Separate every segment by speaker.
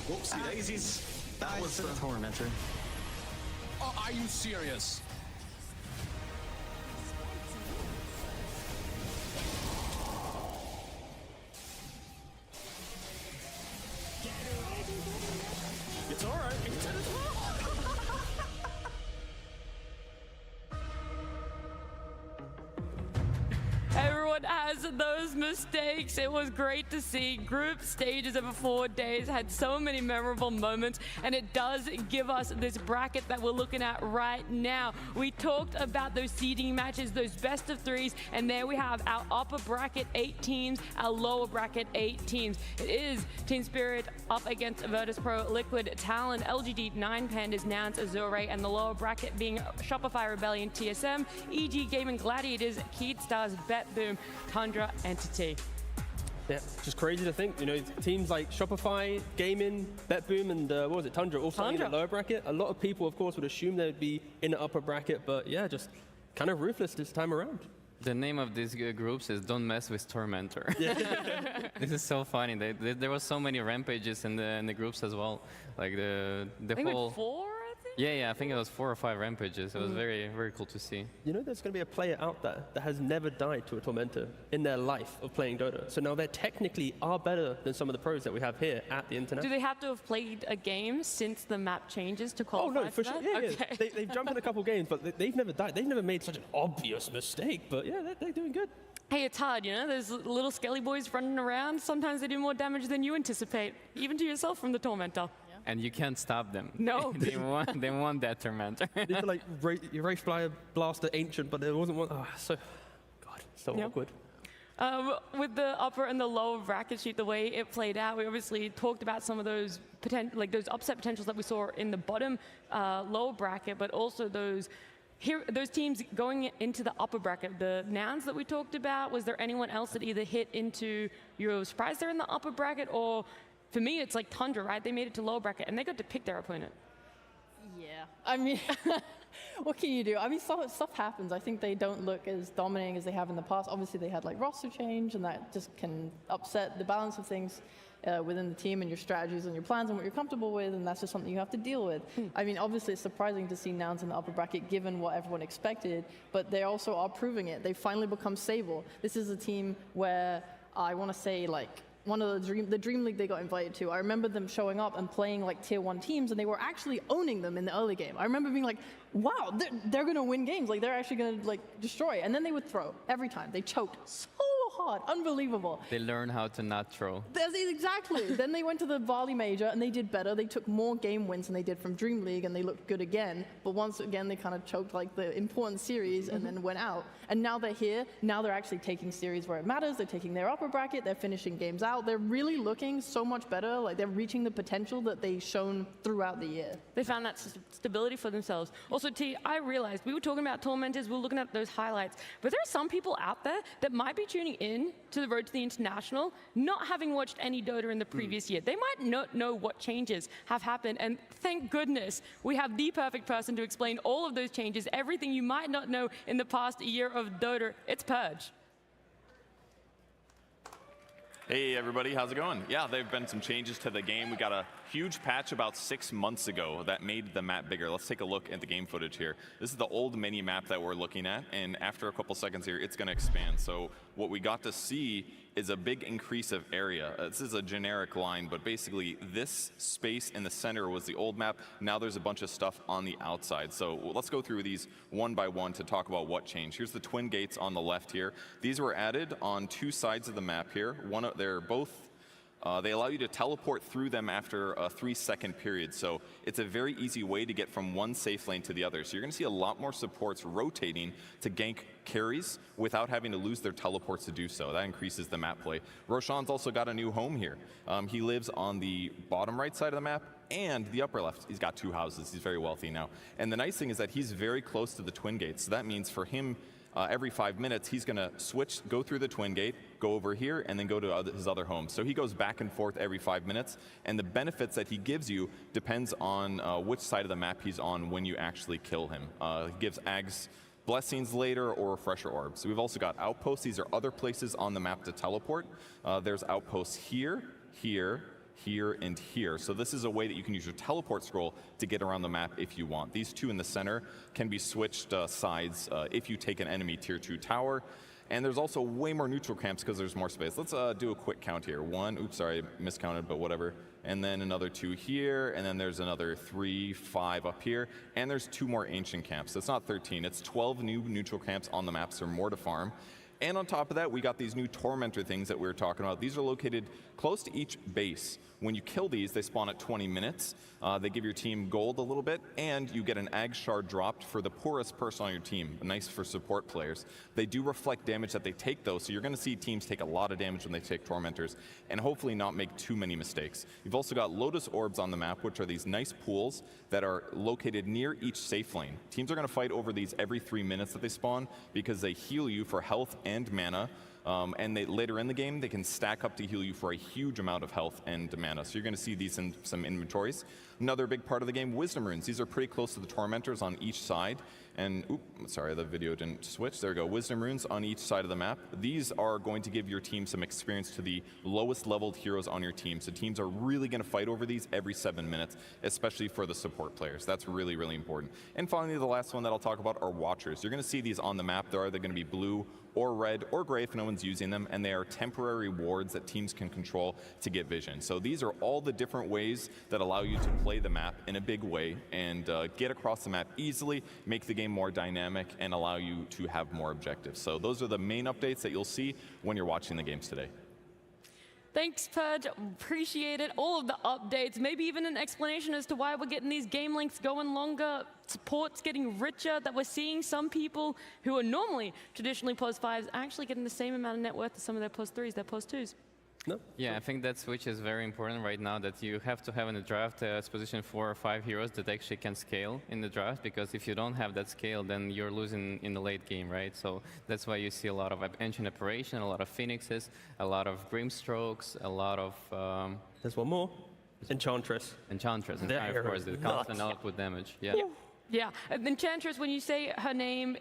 Speaker 1: Whoopsie daisies. That was
Speaker 2: a tormentor.
Speaker 3: Oh, are you serious?
Speaker 1: It's all right. It's in as well.
Speaker 4: Everyone has those mistakes. It was great to see. Group stages over 4 days had so many memorable moments, and it does give us this bracket that we're looking at right now. We talked about those seeding matches, those best of threes, and there we have our upper bracket 8 teams, our lower bracket 8 teams. It is Team Spirit up against Virtus.pro, Liquid, Talon, LGD, 9 Pandas, Nouns, Azure, and the lower bracket being Shopify Rebellion, TSM, EG Gaming, Gladiators, Keed Stars, BetBoom, Tundra, Entity.
Speaker 5: Yeah, just crazy to think, you know, teams like Shopify, Gaming, BetBoom, and what was it, Tundra, all starting in the lower bracket. A lot of people, of course, would assume they'd be in the upper bracket, but yeah, just kind of ruthless this time around.
Speaker 2: The name of these groups is Don't Mess with Tormentor.
Speaker 5: Yeah.
Speaker 2: This is so funny. There was so many rampages in the groups as well. Like the
Speaker 4: I think
Speaker 2: whole.
Speaker 4: with 4, I think?
Speaker 2: Yeah, I think it was 4 or 5 rampages. It was very, very cool to see.
Speaker 5: You know, there's going to be a player out there that has never died to a Tormentor in their life of playing Dota. So now they technically are better than some of the pros that we have here at the International.
Speaker 4: Do they have to have played a game since the map changes to qualify?
Speaker 5: Oh no, for sure. Yeah,
Speaker 4: okay.
Speaker 5: yeah. They've jumped in a couple games, but they've never died. They've never made such an obvious mistake. But yeah, they're doing good.
Speaker 4: Hey, it's hard, you know? There's little skelly boys running around. Sometimes they do more damage than you anticipate, even to yourself from the Tormentor.
Speaker 2: And you can't stop them.
Speaker 4: No.
Speaker 2: they want that Tormentor.
Speaker 5: These are like Race Flyer Blaster Ancient, but there wasn't one. Oh, so awkward.
Speaker 4: With the upper and the lower bracket sheet, the way it played out, we obviously talked about some of those those upset potentials that we saw in the bottom lower bracket, but also those teams going into the upper bracket. The Nouns that we talked about, was there anyone else that either hit into, you were surprised they're in the upper bracket, or for me it's like Tundra, right? They made it to lower bracket and they got to pick their opponent.
Speaker 6: Yeah, I mean, what can you do? I mean, stuff happens. I think they don't look as dominating as they have in the past. Obviously, they had like roster change, and that just can upset the balance of things within the team and your strategies and your plans and what you're comfortable with, and that's just something you have to deal with. I mean, obviously, it's surprising to see Nouns in the upper bracket given what everyone expected, but they also are proving it. They finally become stable. This is a team where I want to say, like, one of the Dream League they got invited to, I remember them showing up and playing like tier 1 teams, and they were actually owning them in the early game. I remember being like, wow, they're going to win games. Like, they're actually going to like destroy. And then they would throw every time. They choked so hard. Unbelievable.
Speaker 2: They learn how to not throw.
Speaker 6: Exactly. Then they went to the Bali Major and they did better. They took more game wins than they did from Dream League, and they looked good again. But once again, they kind of choked like the important series and then went out. And now they're here. Now they're actually taking series where it matters. They're taking their upper bracket. They're finishing games out. They're really looking so much better. Like, they're reaching the potential that they've shown throughout the year.
Speaker 4: They found that stability for themselves. Also, T, I realized we were talking about Tormentors, we were looking at those highlights, but there are some people out there that might be tuning in to the road to the International, not having watched any Dota in the previous year. They might not know what changes have happened, and thank goodness we have the perfect person to explain all of those changes, everything you might not know in the past year of Dota. It's Purge.
Speaker 7: Hey everybody, how's it going? Yeah, there have been some changes to the game. We got a huge patch about 6 months ago that made the map bigger. Let's take a look at the game footage here. This is the old mini map that we're looking at, and after a couple seconds here, it's going to expand. So what we got to see is a big increase of area. This is a generic line, but basically this space in the center was the old map. Now there's a bunch of stuff on the outside. So let's go through these one by one to talk about what changed. Here's the twin gates on the left here. These were added on 2 sides of the map here. They're both they allow you to teleport through them after a 3-second period. So it's a very easy way to get from one safe lane to the other. So you're going to see a lot more supports rotating to gank carries without having to lose their teleports to do so. That increases the map play. Roshan's also got a new home here. He lives on the bottom right side of the map and the upper left. He's got 2 houses. He's very wealthy now. And the nice thing is that he's very close to the twin gates. So that means for him, every 5 minutes, he's going to go through the twin gate, go over here, and then go to his other home. So he goes back and forth every 5 minutes, and the benefits that he gives you depends on which side of the map he's on when you actually kill him. He gives Ags blessings later or refresher orbs. We've also got outposts. These are other places on the map to teleport. There's outposts here, here, here, and here. So this is a way that you can use your teleport scroll to get around the map if you want. These two in the center can be switched sides if you take an enemy tier 2 tower. And there's also way more neutral camps because there's more space. Let's do a quick count here. 1, oops, sorry, miscounted, but whatever. And then another 2 here, and then there's another 3, 5 up here. And there's 2 more ancient camps. So it's not 13, it's 12 new neutral camps on the map, so more to farm. And on top of that, we got these new Tormentor things that we were talking about. These are located close to each base. When you kill these, they spawn at 20 minutes. They give your team gold a little bit, and you get an Ag Shard dropped for the poorest person on your team. Nice for support players. They do reflect damage that they take, though, so you're going to see teams take a lot of damage when they take Tormentors, and hopefully not make too many mistakes. You've also got Lotus Orbs on the map, which are these nice pools that are located near each safe lane. Teams are going to fight over these every 3 minutes that they spawn because they heal you for health and mana. And later in the game, they can stack up to heal you for a huge amount of health and mana. So you're going to see these in some inventories. Another big part of the game, Wisdom Runes. These are pretty close to the Tormentors on each side. And, sorry, the video didn't switch. There we go. Wisdom Runes on each side of the map. These are going to give your team some experience to the lowest leveled heroes on your team. So teams are really going to fight over these every 7 minutes, especially for the support players. That's really, really important. And finally, the last one that I'll talk about are Watchers. You're going to see these on the map. They're either going to be blue or red or gray if no one's using them, and they are temporary wards that teams can control to get vision. So these are all the different ways that allow you to play the map in a big way and get across the map easily, make the game more dynamic, and allow you to have more objectives. So those are the main updates that you'll see when you're watching the games today.
Speaker 4: Thanks, Purge. Appreciate it. All of the updates, maybe even an explanation as to why we're getting these game lengths going longer, support's getting richer, that we're seeing some people who are normally traditionally +5s actually getting the same amount of net worth as some of their +3s, their +2s.
Speaker 5: No?
Speaker 2: Yeah, I think that switch is very important right now, that you have to have in the draft a position 4 or 5 heroes that actually can scale in the draft, because if you don't have that scale, then you're losing in the late game, right? So that's why you see a lot of Ancient Apparition, a lot of Phoenixes, a lot of Grimstrokes, a lot of...
Speaker 5: There's one more. Enchantress.
Speaker 2: Enchantress, and
Speaker 5: They're
Speaker 2: of course, the constant output damage. Yeah.
Speaker 4: Yeah, Enchantress, when you say her name,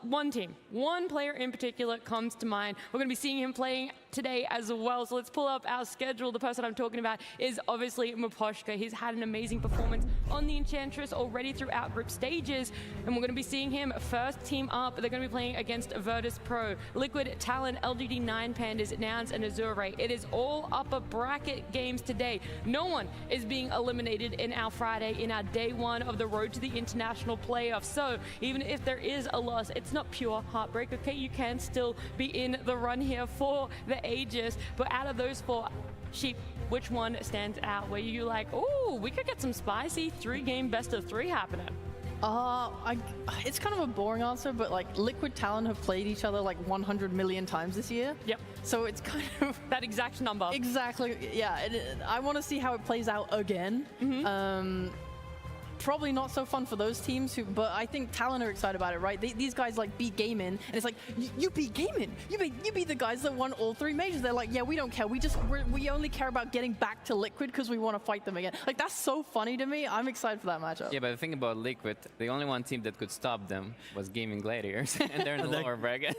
Speaker 4: one team, one player in particular comes to mind. We're going to be seeing him playing today as well, so let's pull up our schedule. The person I'm talking about is obviously Miposhka. He's had an amazing performance on the Enchantress already throughout group stages, and we're going to be seeing him first team up. They're going to be playing against Virtus Pro, Liquid, Talon, LGD 9 Pandas, Nouns, and Azure. It is all upper bracket games today. No one is being eliminated in our Friday, in our day 1 of the road to the international playoffs. So even if there is a loss, it's not pure heartbreak, okay? You can still be in the run here for the Aegis, but out of those 4, Sheep, which one stands out? Where you like, oh, we could get some spicy 3-game best of 3 happening?
Speaker 6: It's kind of a boring answer, but like Liquid Talon have played each other like 100 million times this year.
Speaker 4: Yep.
Speaker 6: So it's kind of
Speaker 4: that exact number.
Speaker 6: Exactly. Yeah. I want to see how it plays out again. Probably not so fun for those teams, but I think Talon are excited about it, right? These guys like beat Gaming, and it's like, you beat Gaming, you beat the guys that won all 3 majors. They're like, yeah, we don't care. We only care about getting back to Liquid because we want to fight them again. Like, that's so funny to me. I'm excited for that matchup.
Speaker 2: Yeah, but the thing about Liquid, the only one team that could stop them was Gaming Gladiators, and they're in the lower bracket,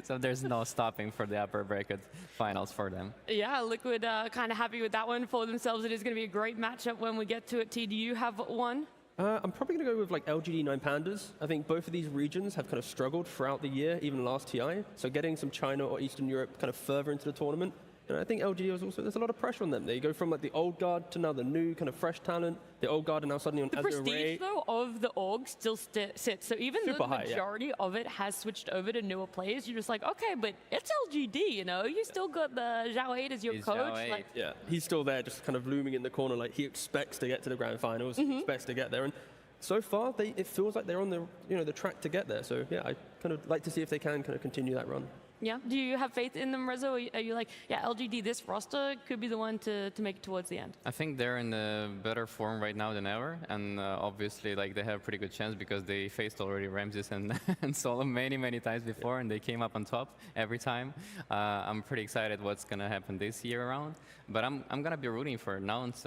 Speaker 2: so there's no stopping for the upper bracket finals for them.
Speaker 4: Yeah, Liquid kind of happy with that one for themselves. It is going to be a great matchup when we get to it. T, do you have one?
Speaker 5: I'm probably going to go with like LGD 9 Pandas. I think both of these regions have kind of struggled throughout the year, even last TI. So getting some China or Eastern Europe kind of further into the tournament. And I think LGD was also, there's a lot of pressure on them. They go from like the old guard to now the new kind of fresh talent. The old guard are now suddenly on
Speaker 4: the
Speaker 5: Azure
Speaker 4: prestige,
Speaker 5: Ray.
Speaker 4: though, of the org still sits. So even though the majority of it has switched over to newer players, you're just like, okay, but it's LGD, you know? You still got the Zhao 8 as your coach. Like,
Speaker 5: yeah, he's still there, just kind of looming in the corner. Like, he expects to get to the grand finals, he expects to get there. And so far, it feels like they're on the track to get there. So yeah, I kind of like to see if they can kind of continue that run.
Speaker 4: Yeah. Do you have faith in them, Rezo? Are you like, yeah, LGD, this roster could be the one to make it towards the end?
Speaker 2: I think they're in a better form right now than ever, and obviously, like, they have a pretty good chance because they faced already Ramses and Solo many times before, and they came up on top every time. I'm pretty excited what's gonna happen this year around, but I'm gonna be rooting for Nouns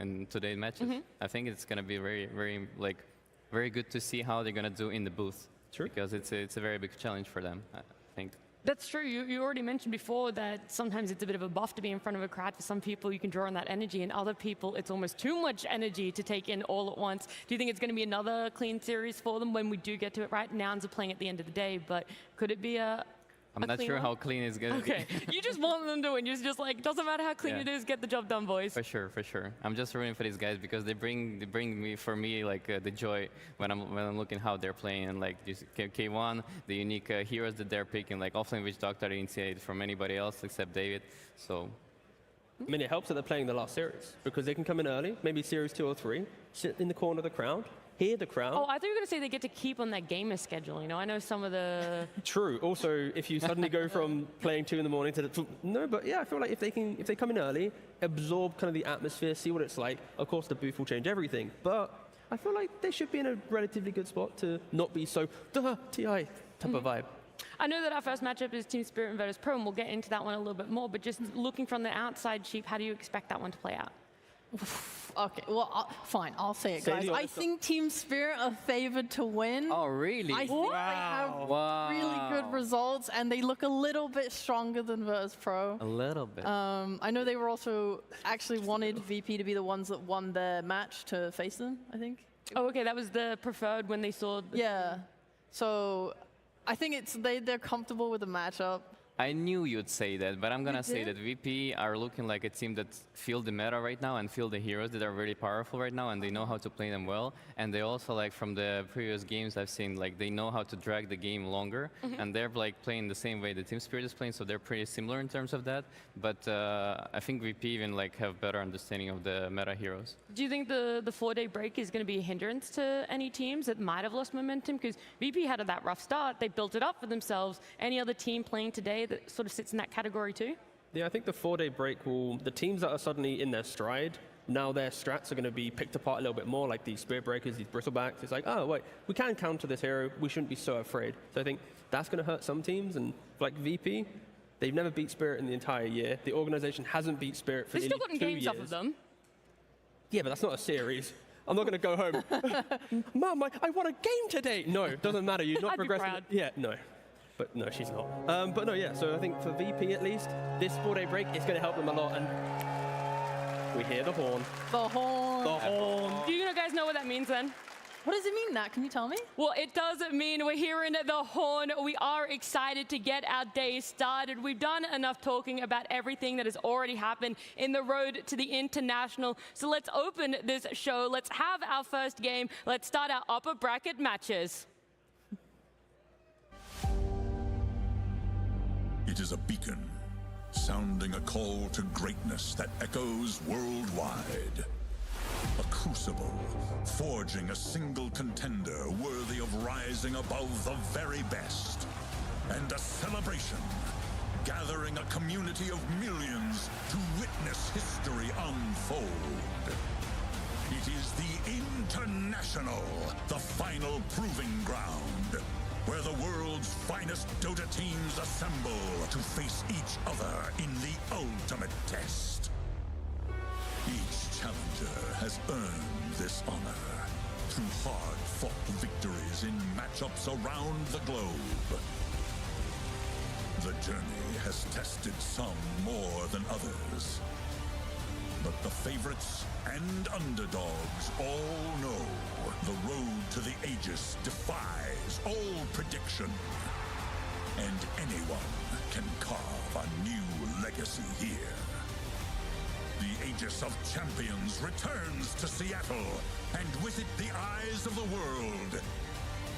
Speaker 2: in today's matches. I think it's gonna be very good to see how they're gonna do in the booth, because it's a very big challenge for them, I think.
Speaker 4: That's true. You already mentioned before that sometimes it's a bit of a buff to be in front of a crowd. For some people, you can draw on that energy, and other people, it's almost too much energy to take in all at once. Do you think it's going to be another clean series for them when we do get to it? Right, Nouns are playing at the end of the day, but could it be a
Speaker 2: I'm not sure
Speaker 4: one?
Speaker 2: how clean it's gonna
Speaker 4: Okay, you just want them to win. You're just like, doesn't matter how clean
Speaker 2: Yeah.
Speaker 4: it is, get the job done, boys.
Speaker 2: be. For sure. I'm just rooting for these guys because they bring me for me like the joy when I'm looking how they're playing, and like this K1, the unique heroes that they're picking, like offlane which Doctor didn't see it from anybody else except David. So
Speaker 5: I mean, it helps that they're playing the last series because they can come in early, maybe series 2 or 3, sit in the corner of the crowd, hear the crowd.
Speaker 4: Oh, I thought you were going to say they get to keep on their gamer schedule. You know, I know some of the...
Speaker 5: True. Also, if you suddenly go from playing 2 in the morning to no, but yeah, I feel like if they come in early, absorb kind of the atmosphere, see what it's like. Of course, the booth will change everything, but I feel like they should be in a relatively good spot to not be so TI type of vibe.
Speaker 4: I know that our first matchup is Team Spirit and Virtus Pro, and we'll get into that one a little bit more, but just looking from the outside, Sheep, how do you expect that one to play out?
Speaker 6: Okay, well, fine, I'll say it,
Speaker 5: Say
Speaker 6: guys.
Speaker 5: the
Speaker 6: I
Speaker 5: honest-
Speaker 6: think Team Spirit are favored to win.
Speaker 2: oh really?
Speaker 6: I think they have really good results, and they look a little bit stronger than Virtus Pro.
Speaker 2: A little bit.
Speaker 6: I know they were also actually wanted VP to be the ones that won their match to face them, I think.
Speaker 4: Oh, okay, that was the preferred when they saw...
Speaker 6: Yeah. So I think they're comfortable with the matchup.
Speaker 2: I knew you'd say that, but I'm gonna say
Speaker 6: did?
Speaker 2: that VP are looking like a team that feel the meta right now and feel the heroes that are really powerful right now, and they know how to play them well. And they also, like from the previous games I've seen, like they know how to drag the game longer, and they're like playing the same way the Team Spirit is playing, so they're pretty similar in terms of that. But I think VP even like have better understanding of the meta heroes.
Speaker 4: Do you think the 4-day break is going to be a hindrance to any teams that might have lost momentum? Because VP had that rough start, they built it up for themselves. Any other team playing today that sort of sits in that category too?
Speaker 5: Yeah, I think the 4-day break will, the teams that are suddenly in their stride, now their strats are going to be picked apart a little bit more, like these Spirit Breakers, these Bristlebacks. It's like, oh, wait, we can counter this hero, we shouldn't be so afraid. So I think that's going to hurt some teams, and like VP, they've never beat Spirit in the entire year. The organization hasn't beat Spirit for
Speaker 4: They've
Speaker 5: nearly
Speaker 4: still gotten
Speaker 5: 2
Speaker 4: games
Speaker 5: years.
Speaker 4: off of them.
Speaker 5: Yeah, but that's not a series. I'm not going to go home. Mom, I won a game today. No, it doesn't matter. You're not
Speaker 4: I'd be
Speaker 5: progressing.
Speaker 4: proud.
Speaker 5: Yeah, no. But no, she's not. But no, yeah. So I think for VP at least, this 4-day break is going to help them a lot. And we hear the horn.
Speaker 6: The horn.
Speaker 5: The horn.
Speaker 4: Do you guys know what that means then?
Speaker 6: What does it mean, Nat? Can you tell me?
Speaker 4: Well, it does mean we're hearing the horn. We are excited to get our day started. We've done enough talking about everything that has already happened in the road to the international. So let's open this show. Let's have our first game. Let's start our upper bracket matches.
Speaker 8: It is a beacon, sounding a call to greatness that echoes worldwide. A crucible, forging a single contender worthy of rising above the very best. And a celebration, gathering a community of millions to witness history unfold. It is the International, the final proving ground, where the world's finest Dota teams assemble to face each other in the ultimate test. Each challenger has earned this honor through hard-fought victories in matchups around the globe. The journey has tested some more than others. But the favorites and underdogs all know the road to the Aegis defies all prediction. And anyone can carve a new legacy here. The Aegis of Champions returns to Seattle, and with it the eyes of the world.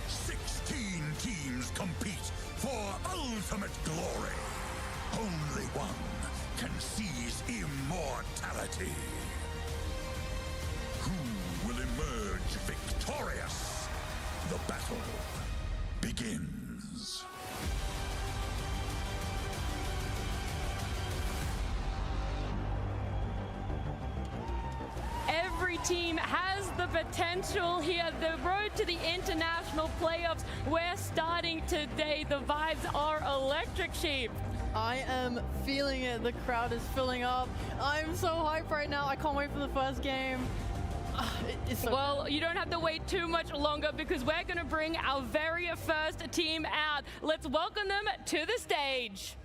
Speaker 8: 16 teams compete for ultimate glory. Only one can seize immortality. Who will emerge victorious? The battle begins.
Speaker 4: Every team has the potential here. The road to the international playoffs, we're starting today. The vibes are electric, Sheep.
Speaker 6: I am feeling it. The crowd is filling up. I'm so hyped right now. I can't wait for the first game. It's so
Speaker 4: Well, you don't have to wait too much longer because we're going to bring our very first team out. Let's welcome them to the stage.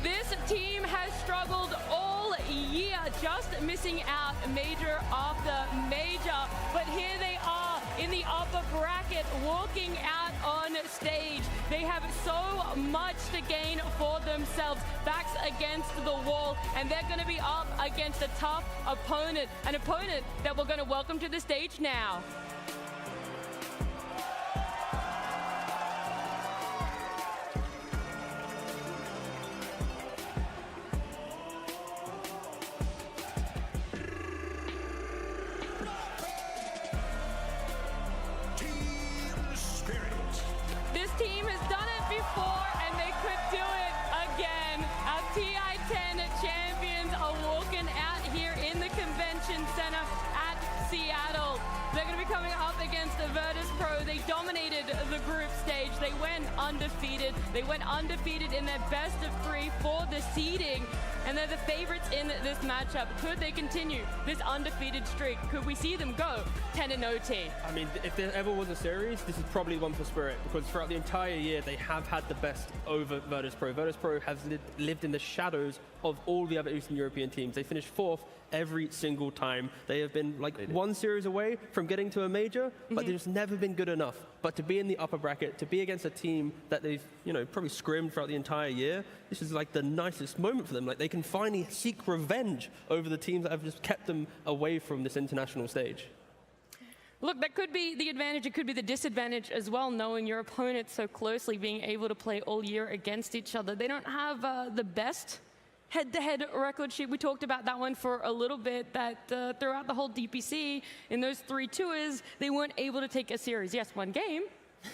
Speaker 4: This team has struggled all year, just missing out major after major. But here they are in the upper bracket, walking out on stage. They have so much to gain for themselves, backs against the wall, and they're going to be up against a tough opponent, an opponent that we're going to welcome to the stage now. This team has done it before, and they could do it again. Our TI10 champions are walking out here in the convention center at Seattle. They're going to be coming up against the Virtus Pro. They dominated the group stage. They went undefeated. They went undefeated in their best of 3 for the seeding, and they're the favorites in this matchup. Could they continue this undefeated streak? Could we see them go 10-0 T?
Speaker 5: I mean, if there ever was a series, this is probably one for Spirit, because throughout the entire year, they have had the best over Virtus Pro. Virtus Pro has lived in the shadows of all the other Eastern European teams. They finished 4th every single time. They have been like one series away from getting to a major, but they've just never been good enough. But to be in the upper bracket, to be against a team that they've, probably scrimmed throughout the entire year, this is like the nicest moment for them. Like, they can finally seek revenge over the teams that have just kept them away from this international stage.
Speaker 4: Look, that could be the advantage. It could be the disadvantage as well, knowing your opponent so closely, being able to play all year against each other. They don't have the best head-to-head record sheet. We talked about that one for a little bit, that throughout the whole DPC, in those 3 tours, they weren't able to take a series. Yes, one game,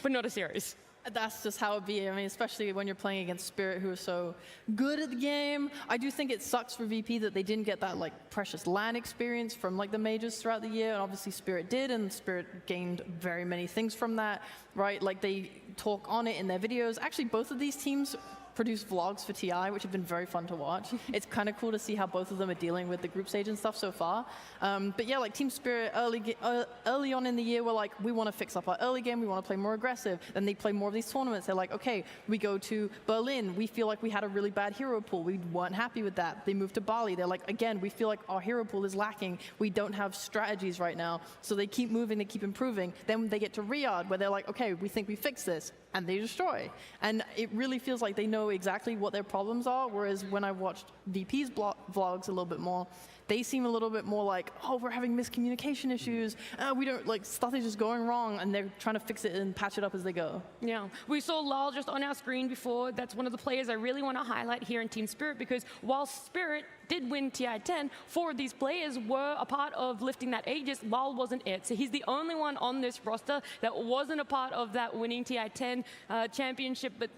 Speaker 4: but not a series.
Speaker 6: That's just how it be. I mean, especially when you're playing against Spirit, who are so good at the game. I do think it sucks for VP that they didn't get that precious LAN experience from the majors throughout the year. And obviously Spirit did, and Spirit gained very many things from that, right? Like, they talk on it in their videos. Actually, both of these teams produce vlogs for TI, which have been very fun to watch. It's kind of cool to see how both of them are dealing with the group stage and stuff so far. But yeah, Team Spirit early on in the year were we want to fix up our early game, we want to play more aggressive. Then they play more of these tournaments. They're like, okay, we go to Berlin. We feel like we had a really bad hero pool. We weren't happy with that. They moved to Bali. They're like, again, we feel like our hero pool is lacking. We don't have strategies right now. So they keep moving, they keep improving. Then they get to Riyadh, where they're like, okay, we think we fixed this. And they destroy. And it really feels like they know exactly what their problems are, whereas when I watched VP's vlogs a little bit more, they seem a little bit more like, oh, we're having miscommunication issues. We don't, stuff is just going wrong, and they're trying to fix it and patch it up as they go.
Speaker 4: Yeah, we saw Lal just on our screen before. That's one of the players I really want to highlight here in Team Spirit, because while Spirit did win TI10, 4 of these players were a part of lifting that Aegis. Lal wasn't it. So he's the only one on this roster that wasn't a part of that winning TI10 championship, but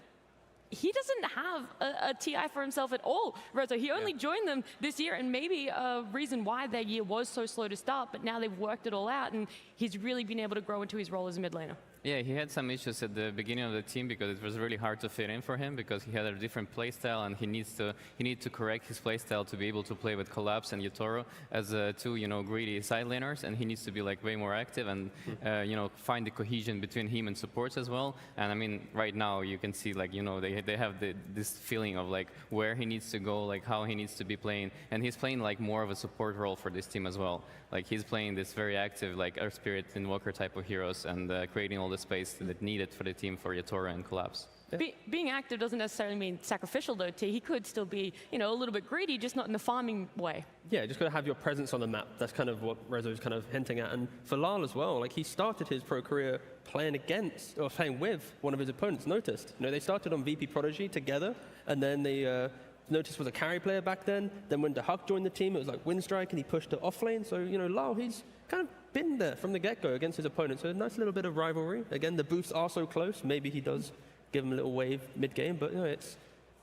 Speaker 4: he doesn't have a TI for himself at all, Rezo. He only joined them this year, and maybe a reason why their year was so slow to start, but now they've worked it all out, and he's really been able to grow into his role as a mid laner.
Speaker 2: Yeah, he had some issues at the beginning of the team because it was really hard to fit in for him because he had a different playstyle, and he needs to correct his playstyle to be able to play with Collapse and Yotoro as 2 greedy side laners, and he needs to be way more active and find the cohesion between him and supports as well. And I mean, right now you can see they have this feeling of where he needs to go, how he needs to be playing, and he's playing more of a support role for this team as well. He's playing this very active Earth Spirit Invoker type of heroes and creating all the space that needed for the team for Yotoro and Collapse.
Speaker 4: Yeah. Being active doesn't necessarily mean sacrificial, though, T. He could still be, a little bit greedy, just not in the farming way.
Speaker 5: Yeah, just got to have your presence on the map. That's kind of what Rezo's kind of hinting at. And for Lal as well, he started his pro career playing with one of his opponents, Noticed. They started on VP Prodigy together, and then they Noticed was a carry player back then. Then when DeHuck joined the team, it was Windstrike, and he pushed to offlane. So, Lal, he's kind of been there from the get-go against his opponent. So a nice little bit of rivalry. Again, the booths are so close. Maybe he does give them a little wave mid-game, but it's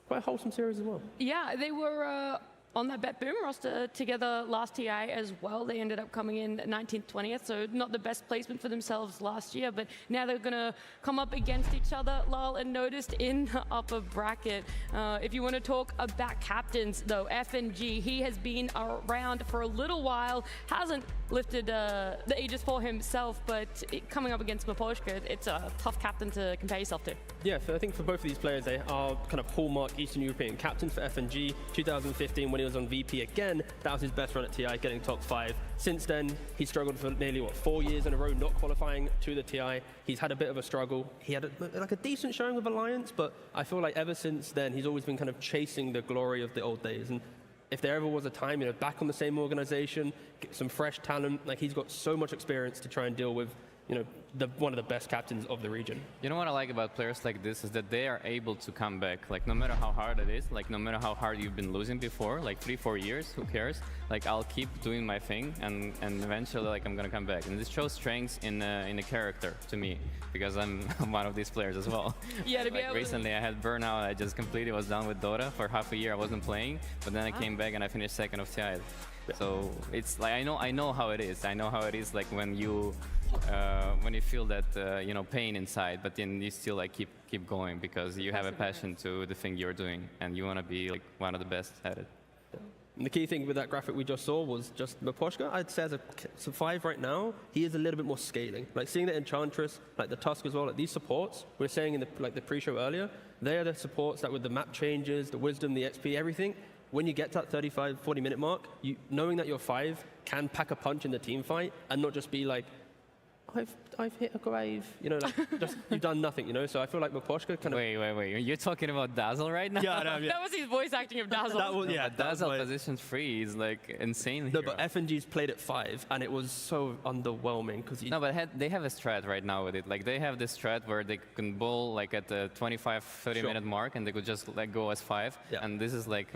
Speaker 5: quite a wholesome series as well.
Speaker 4: Yeah, they were on that Bet Boom roster together last TI as well. They ended up coming in 19th, 20th, so not the best placement for themselves last year, but now they're going to come up against each other, Lal and Noticed, in the upper bracket. If you want to talk about captains, though, FNG, he has been around for a little while, hasn't lifted the Aegis for himself, but coming up against Maposhka, it's a tough captain to compare yourself to.
Speaker 5: Yeah, I think for both of these players, they are kind of hallmark Eastern European captains for FNG. 2015, when he was on VP again, that was his best run at TI, getting top 5. Since then, he struggled for nearly, 4 years in a row, not qualifying to the TI. He's had a bit of a struggle. He had a decent showing with Alliance, but I feel like ever since then, he's always been kind of chasing the glory of the old days. And if there ever was a time, back on the same organization, get some fresh talent, like he's got so much experience to try and deal with, one of the best captains of the region.
Speaker 2: You know what I like about players like this is that they are able to come back. Like no matter how hard it is, like no matter how hard you've been losing before, like 3-4 years, who cares? Like I'll keep doing my thing, and eventually like I'm gonna come back. And this shows strengths in a character to me, because I'm one of these players as well.
Speaker 4: Yeah, to be able
Speaker 2: recently I had burnout. I just completely was done with Dota for half a year. I wasn't playing, but then I came back and I finished 2nd of TI. So it's like I know how it is. I know how it is like when you feel that pain inside, but then you still like keep going because you have a passion to the thing you're doing and you want to be like one of the best at it.
Speaker 5: And the key thing with that graphic we just saw was just Maposhka. I'd say as a 5 right now, he is a little bit more scaling. Like seeing the Enchantress, like the Tusk as well, like these supports, we were saying in the pre-show earlier, they are the supports that with the map changes, the wisdom, the XP, everything, when you get to that 35, 40-minute mark, knowing that you're 5 can pack a punch in the team fight and not just be like, I've hit a grave, just you've done nothing, So I feel like Maposhka kind of...
Speaker 2: Wait. You're talking about Dazzle right now?
Speaker 5: Yeah, I know, yeah.
Speaker 4: That was his voice acting of Dazzle.
Speaker 5: That was, yeah,
Speaker 2: Dazzle position 3 is like insane.
Speaker 5: No, but FNG's played at 5, and it was so underwhelming because
Speaker 2: No, but they have a strat right now with it. Like they have this strat where they can bowl like at the 25-30 minute mark, and they could just like go as 5.
Speaker 5: Yeah.
Speaker 2: And this is like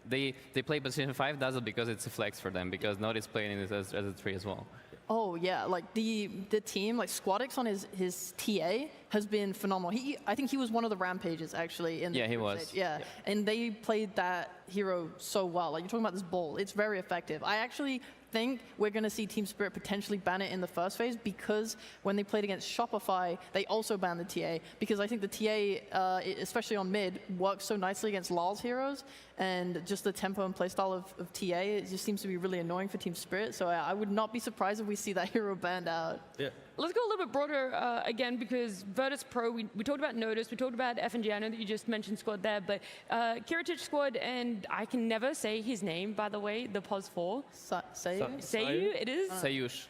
Speaker 2: they play position 5 Dazzle because it's a flex for them, because Notice playing it as a 3 as well.
Speaker 6: Oh yeah, like the team, like Squadix on his TA has been phenomenal. I think he was one of the rampages actually in the
Speaker 2: he was.
Speaker 6: stage. Yeah, and they played that hero so well. Like you're talking about this bull, it's very effective. I actually think we're going to see Team Spirit potentially ban it in the first phase, because when they played against Shopify, they also banned the TA, because I think the TA, especially on mid, works so nicely against Lal's heroes, and just the tempo and playstyle of TA, it just seems to be really annoying for Team Spirit, so I would not be surprised if we see that hero banned out.
Speaker 5: Yeah.
Speaker 4: Let's go a little bit broader again, because Virtus Pro, we talked about Notice, we talked about FNG. I know that you just mentioned Squad there, but Kiritich Squad, and I can never say his name, by the way, the POS 4. Sayu, it is?
Speaker 2: Sayush.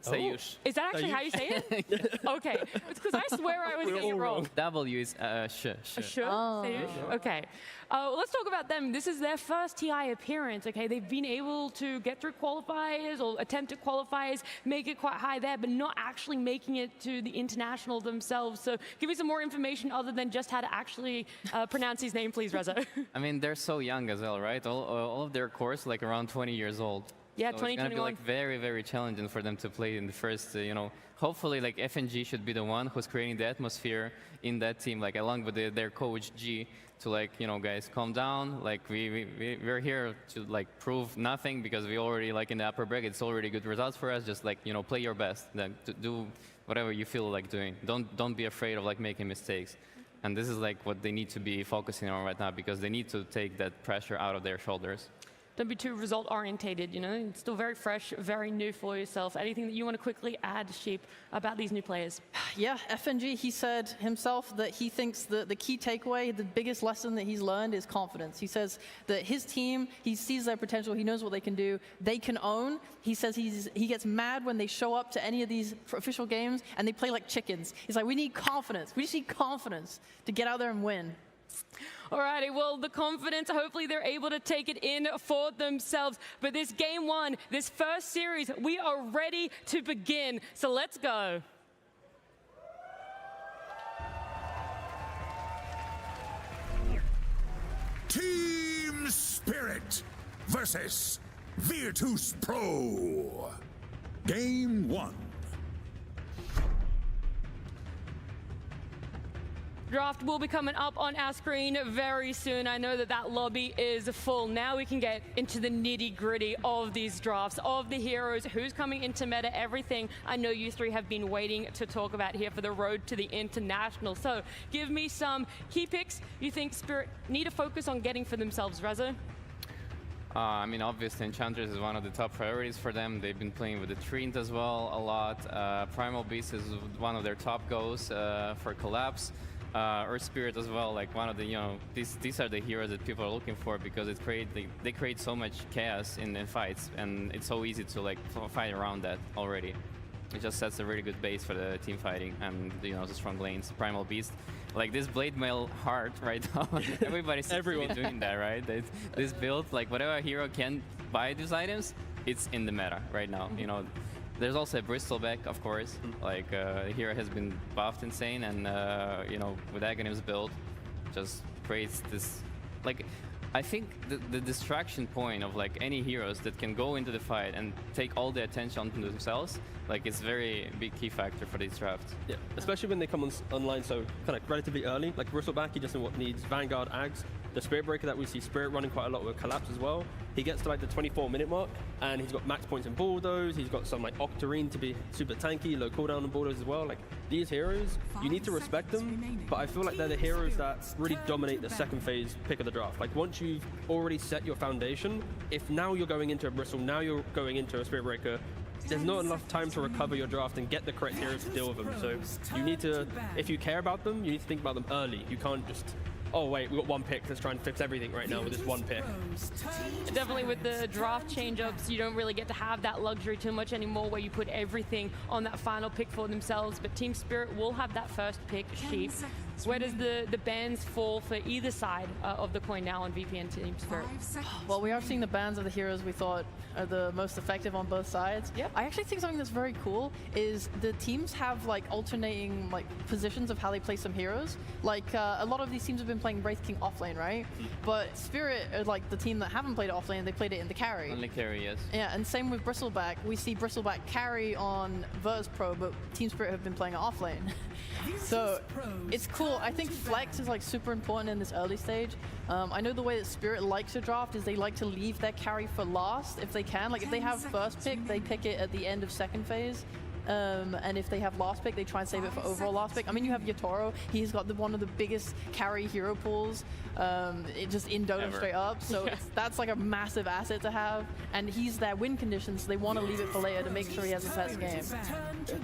Speaker 2: Sayush.
Speaker 4: Is that actually how you say it? Okay. It's because I swear I was getting it wrong.
Speaker 2: W is
Speaker 4: Sure? Sayush? Okay. Let's talk about them. This is their first TI appearance, okay? They've been able to get through qualifiers or attempt at qualifiers, make it quite high there, but not actually making it to the international themselves. So give me some more information other than just how to actually pronounce his name, please, Reza.
Speaker 2: I mean, they're so young as well, right? All of their course, like around 20 years old.
Speaker 4: Yeah,
Speaker 2: so
Speaker 4: 2021.
Speaker 2: It's going to be like very, very challenging for them to play in the first, hopefully like FNG should be the one who's creating the atmosphere in that team, like along with their coach G, to like, guys, calm down. Like we're here to like prove nothing, because we already like in the upper bracket, it's already good results for us. Just like, play your best, like to do whatever you feel like doing. Don't be afraid of like making mistakes. And this is like what they need to be focusing on right now, because they need to take that pressure out of their shoulders.
Speaker 4: Don't be too result-orientated, It's still very fresh, very new for yourself. Anything that you want to quickly add, Sheep, about these new players?
Speaker 6: Yeah, FNG, he said himself that he thinks that the key takeaway, the biggest lesson that he's learned is confidence. He says that his team, he sees their potential, he knows what they can do, they can own. He says he gets mad when they show up to any of these official games and they play like chickens. He's like, we need confidence. We just need confidence to get out there and win.
Speaker 4: Alrighty, well, the confidence, hopefully they're able to take it in for themselves. But this game 1, this first series, we are ready to begin. So let's go.
Speaker 8: Team Spirit versus Virtus Pro. Game 1.
Speaker 4: Draft will be coming up on our screen very soon. I know that that lobby is full. Now we can get into the nitty-gritty of these drafts, of the heroes, who's coming into meta, everything I know you three have been waiting to talk about here for the road to the international. So give me some key picks you think Spirit need to focus on getting for themselves, Rezo.
Speaker 2: I mean, obviously, Enchantress is one of the top priorities for them. They've been playing with the Treant as well a lot. Primal Beast is one of their top goals for Collapse. Earth Spirit as well, like one of the, these are the heroes that people are looking for because they create so much chaos in fights, and it's so easy to like fight around that already. It just sets a really good base for the team fighting and the strong lanes. Primal Beast, like this Blade Mail heart right now. Everybody seems to be doing that, right? This build, like whatever hero can buy these items, it's in the meta right now. There's also a Bristleback, of course. Like the hero has been buffed insane, and with Aghanim's build, just creates this. Like, I think the distraction point of like any heroes that can go into the fight and take all the attention onto themselves, like it's very big key factor for these drafts.
Speaker 5: Yeah, especially when they come online so kind of relatively early. Like Bristleback, he just needs Vanguard, Ags. The Spirit Breaker that we see Spirit running quite a lot with Collapse as well. He gets to like the 24-minute mark, and he's got max points in Bulldoze. He's got some like Octarine to be super tanky, low cooldown on Bulldoze as well. Like these heroes, you need to respect them, but I feel like they're the heroes that really dominate the second phase pick of the draft. Like once you've already set your foundation, if now you're going into a Bristle, now you're going into a Spirit Breaker, there's not enough time to recover your draft and get the correct heroes to deal with them. So you need to, if you care about them, you need to think about them early. You can't just, oh wait, we got one pick, let's try and fix everything right now with this one pick.
Speaker 4: Definitely with the draft change-ups, you don't really get to have that luxury too much anymore where you put everything on that final pick for themselves, but Team Spirit will have that first pick sheet. Where does the bans fall for either side of the coin now on VPN Team Spirit?
Speaker 6: Well, we are seeing the bans of the heroes we thought are the most effective on both sides.
Speaker 4: Yep.
Speaker 6: I actually think something that's very cool is the teams have like alternating like positions of how they play some heroes. Like a lot of these teams have been playing Wraith King offlane, right? But Spirit, like the team that haven't played it offlane, they played it in the carry.
Speaker 2: Only carry, yes.
Speaker 6: Yeah, and same with Bristleback. We see Bristleback carry on Virtus Pro, but Team Spirit have been playing it offlane. So it's cool. I think flex is like super important in this early stage. I know the way that Spirit likes to draft is they like to leave their carry for last if they can. Like if they have first pick, they pick it at the end of second phase. And if they have last pick, they try and save it for overall last pick. I mean, you have Yatoro. He's got one of the biggest carry hero pools just in Dota straight up. So that's like a massive asset to have. And he's their win condition, so they want to leave it for later to make sure he has his best game.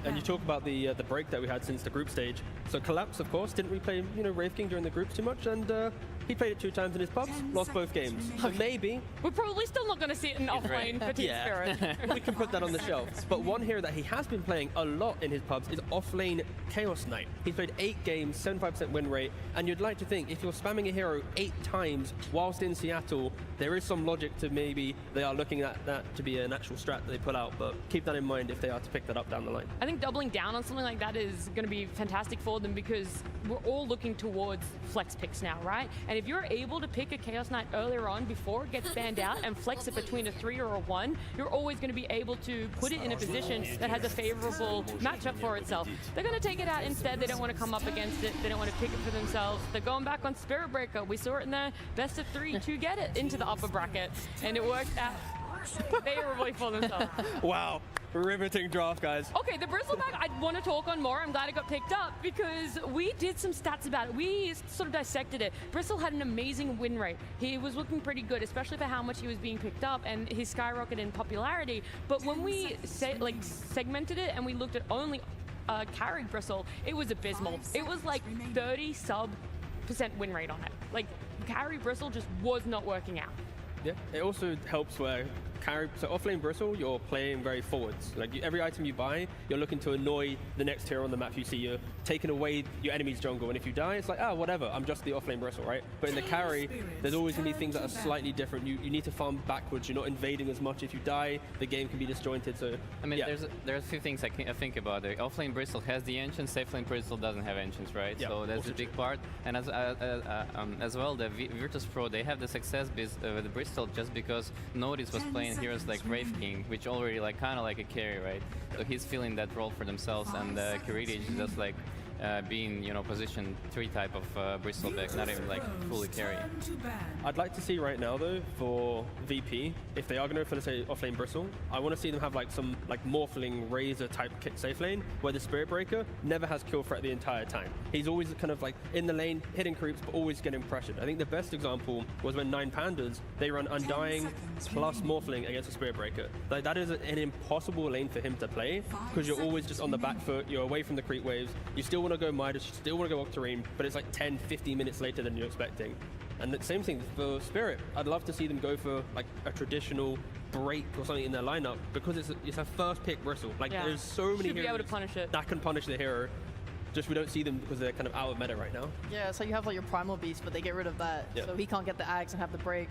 Speaker 5: And you talk about the break that we had since the group stage. So Collapse, of course, didn't really play Wraith King during the groups too much, and he played it 2 times in his pubs, lost both games. So maybe
Speaker 4: we're probably still not going to see it in offlane for Team Spirit.
Speaker 5: We can put that on the shelf. But one hero that he has been playing a lot in his pubs is offlane Chaos Knight. He's played 8 games, 75% win rate, and you'd like to think if you're spamming a hero 8 times whilst in Seattle, there is some logic to maybe they are looking at that to be an actual strat that they pull out, but keep that in mind if they are to pick that up down the line.
Speaker 4: I think doubling down on something like that is going to be fantastic for them because we're all looking towards flex picks now, right? And if you're able to pick a Chaos Knight earlier on before it gets banned out and flex it between a 3 or a 1, you're always going to be able to put it in a position that has a favorable matchup for itself. They're going to take it out instead. They don't want to come up against it. They don't want to pick it for themselves. They're going back on Spirit Breaker. We saw it in the best of 3 to get it into the upper bracket, and it worked out favorably for themselves.
Speaker 5: Wow. Riveting draft, guys.
Speaker 4: Okay, the Bristleback I want to talk on more. I'm glad it got picked up because we did some stats about it. We sort of dissected it. Bristle had an amazing win rate. He was looking pretty good, especially for how much he was being picked up and his skyrocket in popularity. But when we segmented it and we looked at only carry Bristle, it was abysmal. It was like 30% win rate on it. Like carry Bristle just was not working out.
Speaker 5: Yeah, it also helps where so offlane Bristle, you're playing very forwards. Like every item you buy, you're looking to annoy the next hero on the map you see. You're taking away your enemy's jungle, and if you die, it's like, oh, whatever, I'm just the offlane Bristle, right? But in the carry, there's always going to be things that are slightly different. You need to farm backwards. You're not invading as much. If you die, the game can be disjointed. So
Speaker 2: I mean, there's a few things I think about it. Offlane Bristle has the enchant, safe lane Bristle doesn't have enchants, right?
Speaker 5: Yeah,
Speaker 2: so that's a big part. And as well, the Virtus Pro, they have the success with the Bristol just because Notice was playing heroes like Wraith King, which already like kind of like a carry, right? So he's feeling that role for themselves, and Kiriti is just like being, position 3 type of Bristleback, not even like fully carry.
Speaker 5: I'd like to see right now though for VP, if they are going to go for, let's say, off lane Bristle, I want to see them have like some like Morphling Razor type kick safe lane where the Spirit Breaker never has kill threat the entire time. He's always kind of like in the lane, hitting creeps, but always getting pressured. I think the best example was when 9 Pandas, they run Undying plus Morphling against a Spirit Breaker. Like that is an impossible lane for him to play because you're always just on the back foot, you're away from the creep waves, you still want to go Midas, you still want to go Octarine, but it's like 10, 15 minutes later than you're expecting. And the same thing for Spirit. I'd love to see them go for like a traditional break or something in their lineup because it's a first pick Bristle. Like there's so many
Speaker 4: Should be able to
Speaker 5: heroes
Speaker 4: punish it.
Speaker 5: that can punish the hero. Just we don't see them because they're kind of out of meta right now.
Speaker 6: Yeah, so you have like your Primal Beast, but they get rid of that.
Speaker 5: Yeah.
Speaker 6: So he can't get the Ags and have the break.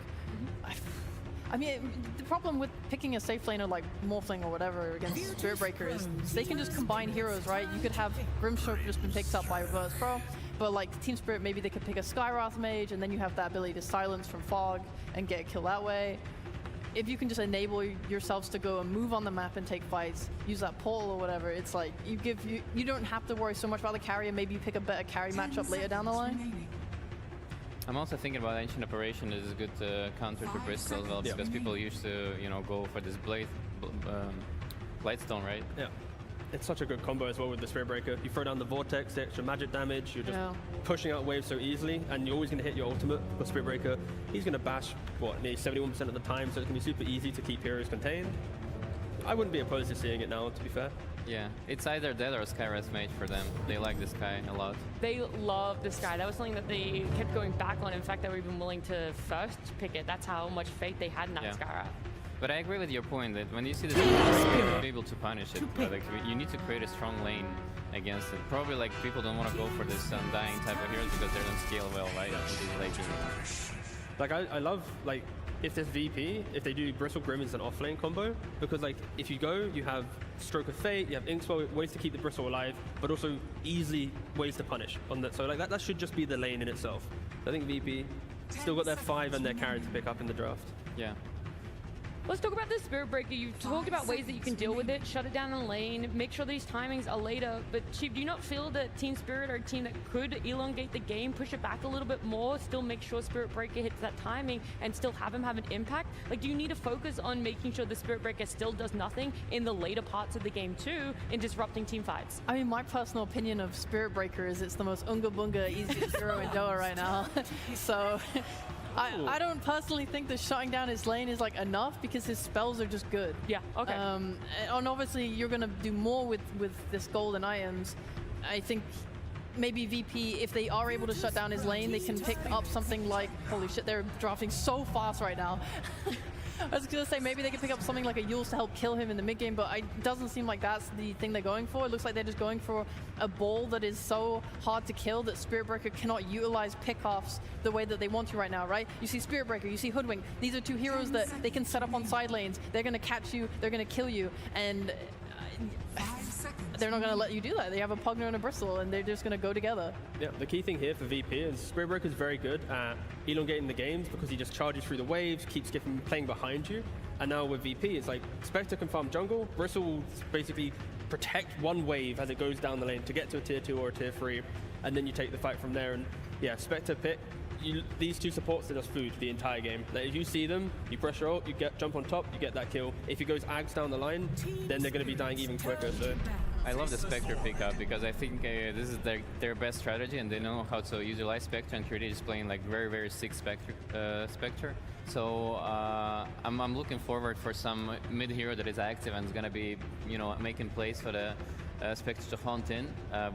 Speaker 6: I mean, the problem with picking a safe laner like Morphling or whatever against Spirit Breaker is they can just combine heroes, right? You could have Grimstroke just been picked up by Reverse Pro, but like Team Spirit, maybe they could pick a Skywrath Mage, and then you have that ability to silence from Fog and get a kill that way. If you can just enable yourselves to go and move on the map and take fights, use that portal or whatever, it's like you don't have to worry so much about the carry, and maybe you pick a better carry matchup later down the line.
Speaker 2: I'm also thinking about Ancient Operation is a good counter to Bristol as well, because people used to, go for this Blightstone, right?
Speaker 5: Yeah. It's such a good combo as well with the Spirit Breaker. You throw down the Vortex, the extra magic damage, you're just pushing out waves so easily, and you're always going to hit your ultimate because Spirit Breaker, he's going to bash, nearly 71% of the time, so it's going to be super easy to keep heroes contained. I wouldn't be opposed to seeing it now, to be fair.
Speaker 2: Yeah, it's either that or Skywrath Mage for them. They like this guy a lot.
Speaker 4: They love this guy. That was something that they kept going back on. In fact, they were even willing to first pick it. That's how much faith they had in that Skywrath.
Speaker 2: But I agree with your point that when you see this, you'll be able to punish it. But like, you need to create a strong lane against it. Probably like people don't want to go for this Undying type of heroes because they don't scale well, right?
Speaker 5: Like I love like if there's VP, if they do Bristle Grim as an off-lane combo, because like if you go, you have Stroke of Fate, you have Inkswell, ways to keep the Bristle alive, but also easily ways to punish on that. So like that should just be the lane in itself. I think VP still got their 5 and their carry to pick up in the draft.
Speaker 2: Yeah.
Speaker 4: Let's talk about the Spirit Breaker. You've talked about ways that you can deal with it, shut it down in the lane, make sure these timings are later. But Chief, do you not feel that Team Spirit are a team that could elongate the game, push it back a little bit more, still make sure Spirit Breaker hits that timing, and still have him have an impact? Like, do you need to focus on making sure the Spirit Breaker still does nothing in the later parts of the game too, in disrupting team fights?
Speaker 6: I mean, my personal opinion of Spirit Breaker is it's the most unga bunga easiest hero in Dota right now. So. I don't personally think that shutting down his lane is like enough because his spells are just good.
Speaker 4: Yeah, okay.
Speaker 6: And obviously you're going to do more with this golden items. I think maybe VP, if they are able to shut down his lane, they can pick up something like, holy shit, they're drafting so fast right now. I was going to say maybe they could pick up something like a Yules to help kill him in the mid game, but it doesn't seem like that's the thing they're going for. It looks like they're just going for a ball that is so hard to kill that Spirit Breaker cannot utilize pickoffs the way that they want to right now, right? You see Spirit Breaker, you see Hoodwink. These are two heroes that they can set up on side lanes. They're going to catch you, they're going to kill you, and they're not going to let you do that. They have a Pugner and a Bristle, and they're just going to go together.
Speaker 5: Yeah, the key thing here for VP is Spirit Breaker is very good at elongating the games because he just charges through the waves, keeps playing behind you. And now with VP, it's like Spectre can farm jungle, Bristle will basically protect one wave as it goes down the lane to get to a tier 2 or a tier 3, and then you take the fight from there. And yeah, Spectre pick. These two supports are just food the entire game. Like, if you see them, you pressure ult, you jump on top, you get that kill. If he goes Ags down the line, then they're going to be dying even quicker. So
Speaker 2: I love the Spectre pickup because I think this is their best strategy, and they know how to utilize Spectre, and Creative is playing like very, very sick Spectre. So I'm looking forward for some mid hero that is active and is going to be, making plays for the Spectre to hunt in,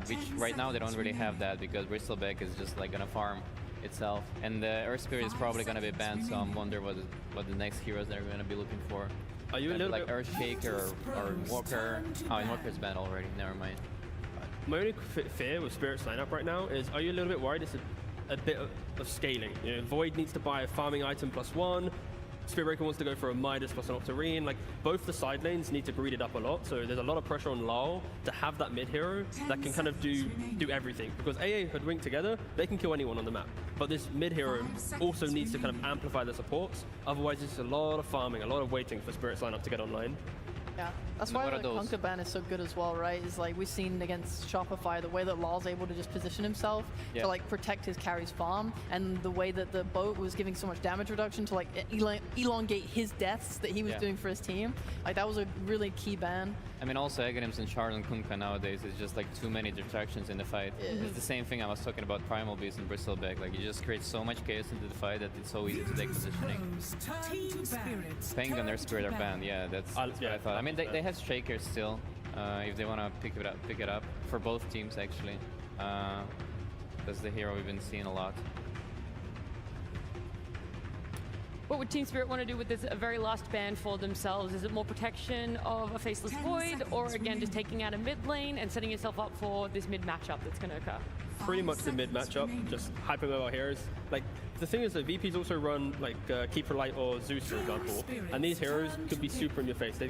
Speaker 2: which right now they don't really have that because Bristleback is just like going to farm itself, and the Earth Spirit is probably going to be banned, so I'm wondering what the next heroes they're going to be looking for.
Speaker 5: Are you a little
Speaker 2: like
Speaker 5: bit...
Speaker 2: Earthshaker or Walker? Oh, and Walker's banned already, never mind.
Speaker 5: My only fear with Spirit's lineup right now is, are you a little bit worried it's a bit of scaling? Void needs to buy a farming item +1, Spirit Breaker wants to go for a Midas plus an Octarine. Like, both the side lanes need to greed it up a lot, so there's a lot of pressure on Lal to have that mid hero that can kind of do everything. Because AA Hoodwink together, they can kill anyone on the map. But this mid hero also needs to kind of amplify the supports. Otherwise, it's a lot of farming, a lot of waiting for Spirit's lineup to get online.
Speaker 6: Yeah, That's
Speaker 2: And
Speaker 6: why
Speaker 2: what
Speaker 6: the
Speaker 2: are those?
Speaker 6: Conquer ban is so good as well, right? Is like we've seen against Shopify the way that Law's able to just position himself
Speaker 2: Yeah.
Speaker 6: to like protect his carry's farm, and the way that the boat was giving so much damage reduction to like elongate his deaths that he was
Speaker 2: Yeah.
Speaker 6: doing for his team. Like that was a really key ban.
Speaker 2: I mean, also Aghanims and Shard and Kunkka nowadays is just like too many distractions in the fight. It's the same thing I was talking about Primal Beast and Bristleback. Like you just create so much chaos into the fight that it's so easy to take positioning. Peng and their Spirit are banned. Yeah, that's what I thought. I mean, they have Shakers still, if they want to pick it up for both teams actually. That's the hero we've been seeing a lot.
Speaker 4: What would Team Spirit want to do with this very last ban for themselves? Is it more protection of a Faceless Void, or again just taking out a mid lane and setting yourself up for this mid matchup that's going to occur?
Speaker 5: Pretty much the mid matchup, just hypermobile heroes. Like the thing is that VPs also run like Keeper Light or Zeus, for example, and these heroes could be super in your face. They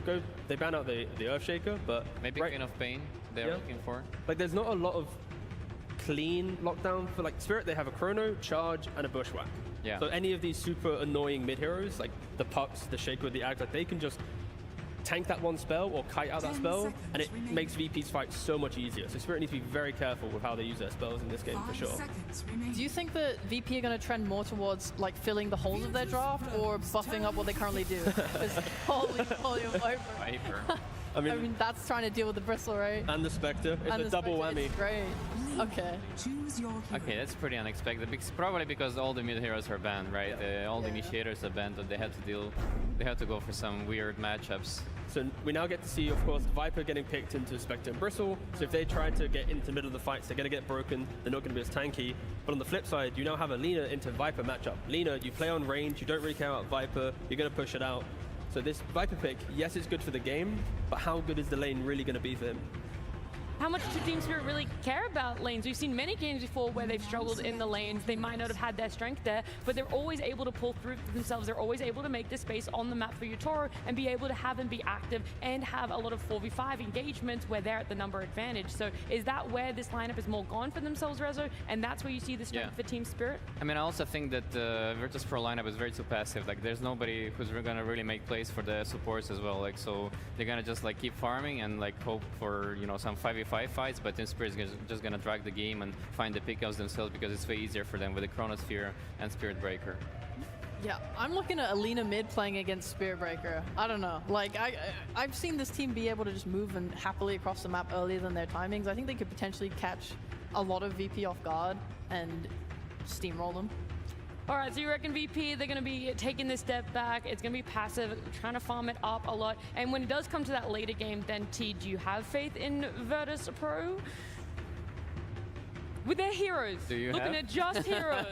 Speaker 5: ban out the Earthshaker, but
Speaker 2: Maybe Queen of Pain they're looking for.
Speaker 5: Like there's not a lot of clean lockdown for like Spirit. They have a Chrono, Charge, and a Bushwhack.
Speaker 2: Yeah.
Speaker 5: So any of these super annoying mid heroes, like the Pucks, the Shaker, the Ags, like they can just tank that one spell or kite out that spell, and it makes VP's fight so much easier. So Spirit needs to be very careful with how they use their spells in this game for sure.
Speaker 6: Do you think that VP are going to trend more towards like filling the holes of their draft or buffing up what they currently do? Because holy
Speaker 2: Viper.
Speaker 5: I
Speaker 6: I mean, that's trying to deal with the Bristle, right?
Speaker 5: and the Spectre, it's
Speaker 6: And
Speaker 5: a
Speaker 6: the
Speaker 5: double
Speaker 6: Spectre,
Speaker 5: whammy.
Speaker 6: it's great. Okay.
Speaker 2: Okay, that's pretty unexpected. Probably because all the mid heroes are banned, right? All the initiators are banned, but they had to go for some weird matchups.
Speaker 5: So we now get to see, of course, Viper getting picked into Spectre and Bristle. So if they try to get into the middle of the fights, they're going to get broken. They're not going to be as tanky. But on the flip side, you now have a Lina into Viper matchup. Lina, you play on range, you don't really care about Viper, you're going to push it out. So this Viper pick, yes, it's good for the game, but how good is the lane really going to be for him?
Speaker 4: How much does Team Spirit really care about lanes? We've seen many games before where they've struggled in the lanes. They might not have had their strength there, but they're always able to pull through themselves. They're always able to make the space on the map for Yutoro and be able to have them be active and have a lot of 4v5 engagements where they're at the number advantage. So is that where this lineup is more gone for themselves, Rezo? And that's where you see the strength for Team Spirit?
Speaker 2: I mean, I also think that the Virtus Pro lineup is very too passive. Like, there's nobody who's gonna really make plays for the supports as well. Like, so they're gonna just like keep farming and like hope for some 5v5 fights. But Team Spirit is just gonna drag the game and find the pickups themselves because it's way easier for them with the Chronosphere and Spirit Breaker.
Speaker 6: Yeah, I'm looking at Alina mid playing against Spirit Breaker. I don't know. Like, I've seen this team be able to just move and happily across the map earlier than their timings. I think they could potentially catch a lot of VP off guard and steamroll them.
Speaker 4: All right, so you reckon VP, they're going to be taking this step back. It's going to be passive, trying to farm it up a lot. And when it does come to that later game, then T, do you have faith in Virtus Pro? With their heroes.
Speaker 2: Do you
Speaker 4: Looking
Speaker 2: have?
Speaker 4: at just heroes.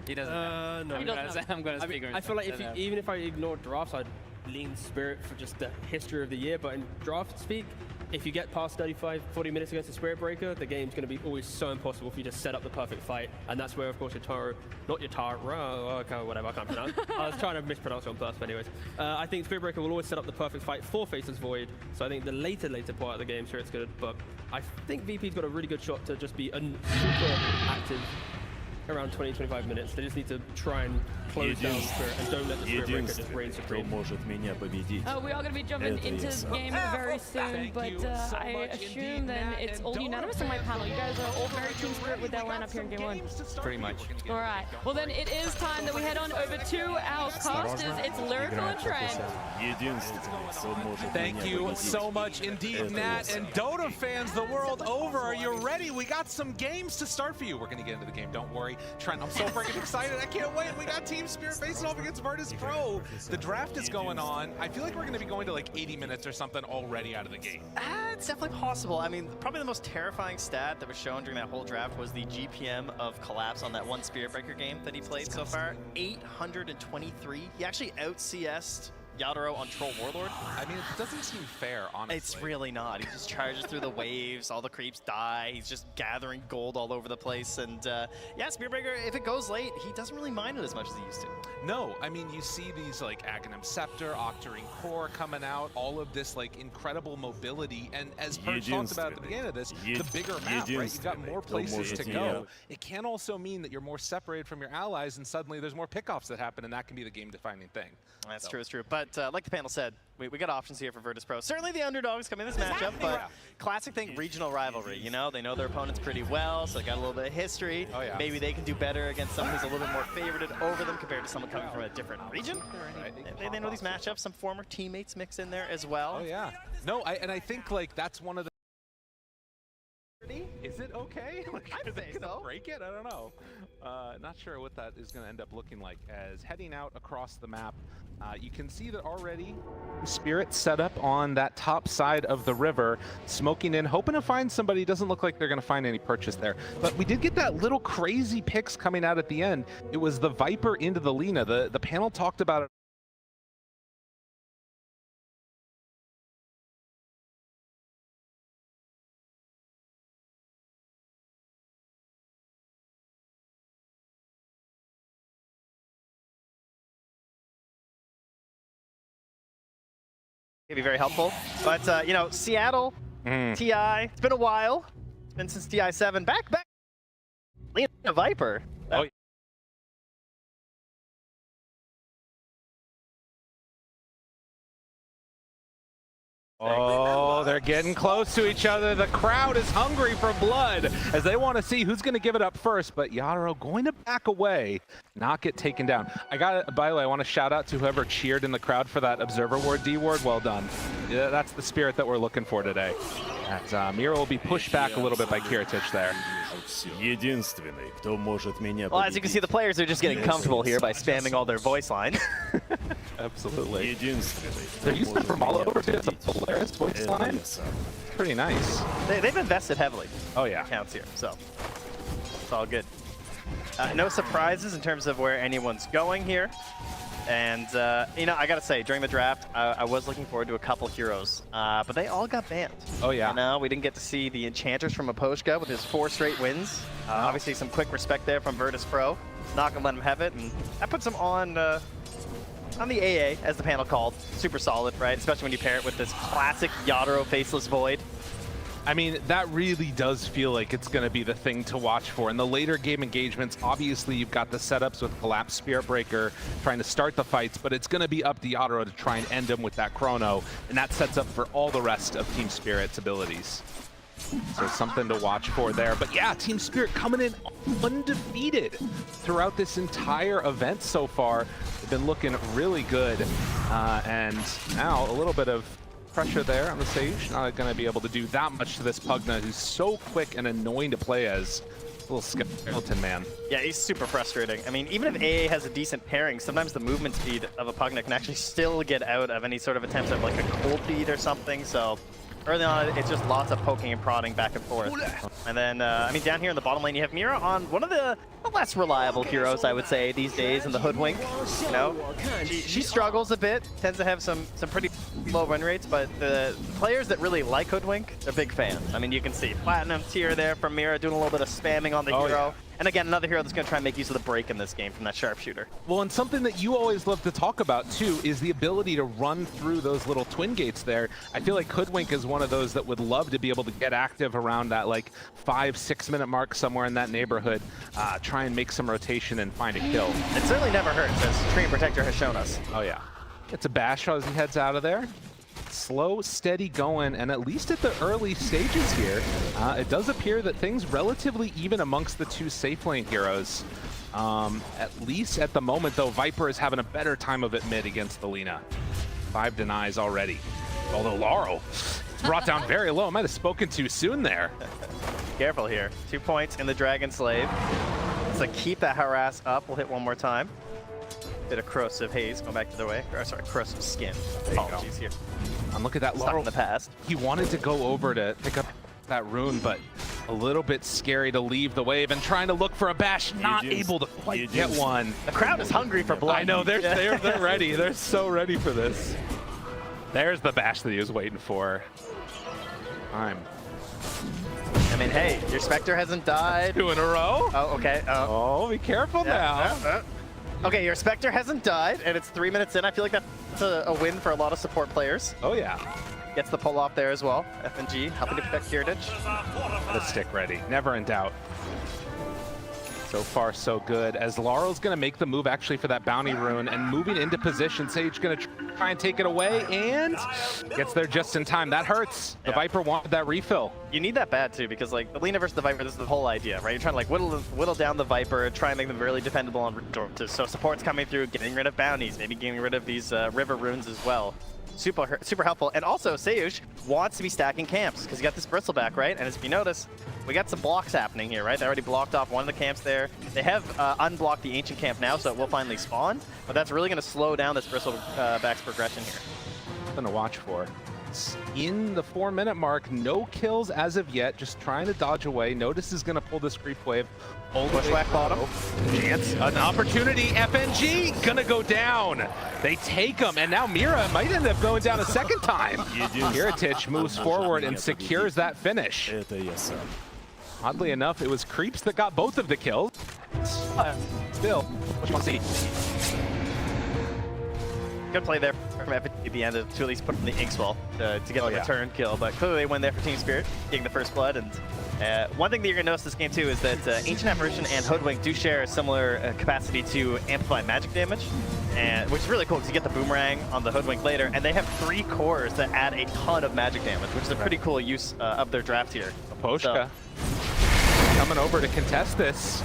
Speaker 2: He doesn't.
Speaker 5: No.
Speaker 4: He doesn't.
Speaker 2: I'm gonna
Speaker 5: I
Speaker 2: speak.
Speaker 5: mean, I feel like even if I ignore drafts, I'd lean Spirit for just the history of the year. But in draft speak, if you get past 35, 40 minutes against a Spirit Breaker, the game's going to be always so impossible for you to set up the perfect fight. And that's where, of course, whatever, I can't pronounce. I was trying to mispronounce it on purpose, but anyways. I think Spirit Breaker will always set up the perfect fight for Faceless Void. So I think the later part of the game, sure, it's good. But I think VP's got a really good shot to just be super active around 20-25 minutes. They just need to try and close down Spirit and don't let the Spirit Breaker just reign supreme.
Speaker 4: We are going to be jumping into this game very soon, but I assume then it's all unanimous on my panel. You guys are all very Team Spirit with their lineup here in Game 1.
Speaker 2: Pretty much.
Speaker 4: All right. Well, then it is time that we head on over to our casters. It's Lyrical and Trent.
Speaker 3: Thank you so much indeed, Nat, and Dota fans the world over. Are you ready? We got some games to start for you. We're going to get into the game, don't worry. Trent, I'm so freaking excited. I can't wait. We got Team Spirit facing off against Virtus Pro. The draft is going on. I feel like we're going to be going to like 80 minutes or something already out of the gate.
Speaker 9: It's definitely possible. I mean, probably the most terrifying stat that was shown during that whole draft was the GPM of collapse on that one Spirit Breaker game that he played so far. 823. He actually out-CS'd Yadoro on Troll Warlord.
Speaker 3: I mean, it doesn't seem fair, honestly.
Speaker 9: It's really not. He just charges through the waves, all the creeps die, he's just gathering gold all over the place, and yeah, Spirit Breaker, if it goes late, he doesn't really mind it as much as he used to.
Speaker 3: No, I mean, you see these like Aghanim Scepter, Octarine Core coming out, all of this like incredible mobility, and as Purge talked about at the beginning of this, the bigger map, right? You've got more places to go. It can also mean that you're more separated from your allies, and suddenly there's more pickoffs that happen, and that can be the game-defining thing.
Speaker 9: That's true, it's true. But but like the panel said, we got options here for Virtus Pro. Certainly the underdogs coming in this matchup, but classic thing, regional rivalry. You know, they know their opponents pretty well, so they got a little bit of history.
Speaker 3: Oh, yeah.
Speaker 9: Maybe they can do better against someone who's a little bit more favorited over them compared to someone coming from a different region. They know these matchups. Some former teammates mix in there as well.
Speaker 3: Oh yeah. No, and I think like that's one of the. Is it okay? Like,
Speaker 9: I'd say so.
Speaker 3: Break it? I don't know. Not sure what that is going to end up looking like. As heading out across the map, you can see that already Spirit set up on that top side of the river, smoking in, hoping to find somebody. Doesn't look like they're going to find any purchase there. But we did get that little crazy picks coming out at the end. It was the Viper into the Lina. The panel talked about it.
Speaker 9: It'd be very helpful. But, you know, Seattle, TI, it's been a while. It's been since TI7. Back. Lina Viper.
Speaker 3: Oh, yeah. Oh, they're getting close to each other. The crowd is hungry for blood as they want to see who's going to give it up first. But Yatoro going to back away, not get taken down. By the way, I want to shout out to whoever cheered in the crowd for that Observer Ward D Ward. Well done. Yeah, that's the spirit that we're looking for today. As Mira will be pushed back a little bit by Kiritich there.
Speaker 9: Well, as you can see, the players are just getting comfortable here by spamming all their voice lines.
Speaker 3: Absolutely. They're using it from all over to the Polaris voice line. Pretty nice.
Speaker 9: They've invested heavily.
Speaker 3: Oh, yeah.
Speaker 9: Counts here, so it's all good. No surprises in terms of where anyone's going here. And, you know, I gotta say, during the draft, I was looking forward to a couple heroes, but they all got banned.
Speaker 3: Oh, yeah.
Speaker 9: You know, we didn't get to see the Enchanters from Aposhka with his 4 straight wins. Obviously, some quick respect there from Virtus Pro. Not gonna let him have it, and that puts him on the AA, as the panel called. Super solid, right? Especially when you pair it with this classic Yatoro Faceless Void.
Speaker 3: I mean, that really does feel like it's going to be the thing to watch for. In the later game engagements, obviously you've got the setups with Collapse Spirit Breaker trying to start the fights, but it's going to be up to Yatoro to try and end them with that Chrono, and that sets up for all the rest of Team Spirit's abilities. So something to watch for there. But yeah, Team Spirit coming in undefeated throughout this entire event so far. They've been looking really good. And now a little bit of pressure there on the Sage. Not going to be able to do that much to this Pugna, who's so quick and annoying to play as. A little skeleton man. Yeah, he's super frustrating. I mean, even if AA has a decent pairing, sometimes the movement speed of a Pugna can actually still get out of any sort of attempts at like a cold feed or something. So early on, it's just lots of poking and prodding back and forth. And then, I mean, down here in the bottom lane, you have Mira on one of the less reliable heroes, I would say, these days in the Hoodwink. You know, she struggles a bit, tends to have some pretty low run rates, but the players that really like Hoodwink are big fans. I mean, you can see Platinum tier there from Mira doing a little bit of spamming on the hero. Yeah. And again, another hero that's going to try and make use of the break in this game from that sharpshooter. Well, and something that you always love to talk about, too, is the ability to run through those little twin gates there. I feel like Hoodwink is one of those that would love to be able to get active around that, like, 5-6 minute mark somewhere in that neighborhood, try and make some rotation and find a kill. It certainly never hurts, as Treant Protector has shown us. Oh, yeah. It's a bash as he heads out of there. Slow, steady going, and at least at the early stages here, it does appear that things relatively even amongst the two safe lane heroes. At least at the moment, though, Viper is having a better time of it mid against the Lina. 5 denies already. Although Laurel brought down very low. Might have spoken too soon there. Careful here. 2 points in the Dragon Slave. So keep that harass up. We'll hit one more time. Bit of corrosive haze going back to their way. Or, sorry, corrosive skin. Apologies here. And look at that Laurel in the past. He wanted to go over to pick up that rune, but a little bit scary to leave the wave and trying to look for a bash, not able to quite get one. The crowd is hungry for blood. I know, they're ready. They're so ready for this. There's the bash that he was waiting for. I mean, hey, your Spectre hasn't died. 2 in a row. Oh, okay. Oh, be careful now. Okay, your Spectre hasn't died, and it's 3 minutes in. I feel like that's a win for a lot of support players. Oh, yeah. Gets the pull off there as well. FNG helping to protect Kiritich. The stick ready. Never in doubt. So far, so good. As Laurel's going to make the move actually for that bounty rune and moving into position. Sage going to try and take it away and gets there just in time. That hurts. The Viper wanted that refill.
Speaker 9: You need that bad too, because like the Lina versus the Viper, this is the whole idea, right? You're trying to like whittle down the Viper, try and make them really dependable on so support's coming through, getting rid of bounties, maybe getting rid of these river runes as well. Super helpful. And also, Seuj wants to be stacking camps because you got this Bristleback, right? And as if you notice, we got some blocks happening here, right? They already blocked off one of the camps there. They have unblocked the Ancient camp now, so it will finally spawn. But that's really going to slow down this Bristleback's progression here.
Speaker 3: Something to watch for. It's in the 4-minute mark, no kills as of yet, just trying to dodge away. Notice is going to pull this creep wave.
Speaker 9: Bushwhack bottom.
Speaker 3: Chance, an opportunity. FNG gonna go down. They take him, and now Mira might end up going down a second time. Kiritich moves forward and secures that finish. Oddly enough, it was Creeps that got both of the kills. Still, what you want to see?
Speaker 9: Good play there from FNG at the end to at least put in the Inkswell to get the return kill. But clearly they win there for Team Spirit, getting the first blood. And one thing that you're going to notice this game too is that Ancient Apparition and Hoodwink do share a similar capacity to amplify magic damage, which is really cool because you get the boomerang on the Hoodwink later, and they have 3 cores that add a ton of magic damage, which is a pretty cool use of their draft here.
Speaker 3: Poshka coming over to contest this.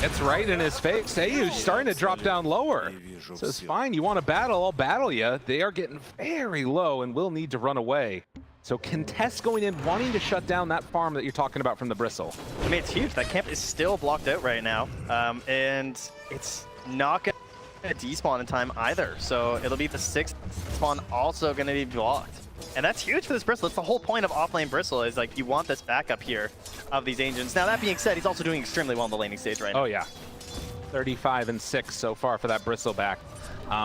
Speaker 3: It's right in his face. Seuj starting to drop down lower. Says, fine, you want to battle, I'll battle you. They are getting very low and will need to run away. So contest going in, wanting to shut down that farm that you're talking about from the Bristle.
Speaker 9: I mean, it's huge. That camp is still blocked out right now. And it's not going to despawn in time either. So it'll be the 6th spawn also going to be blocked. And that's huge for this Bristle. It's the whole point of offlane Bristle is like you want this backup here of these Ancients. Now that being said, he's also doing extremely well on the laning stage right now.
Speaker 3: Oh yeah, 35 and 6 so far for that Bristleback.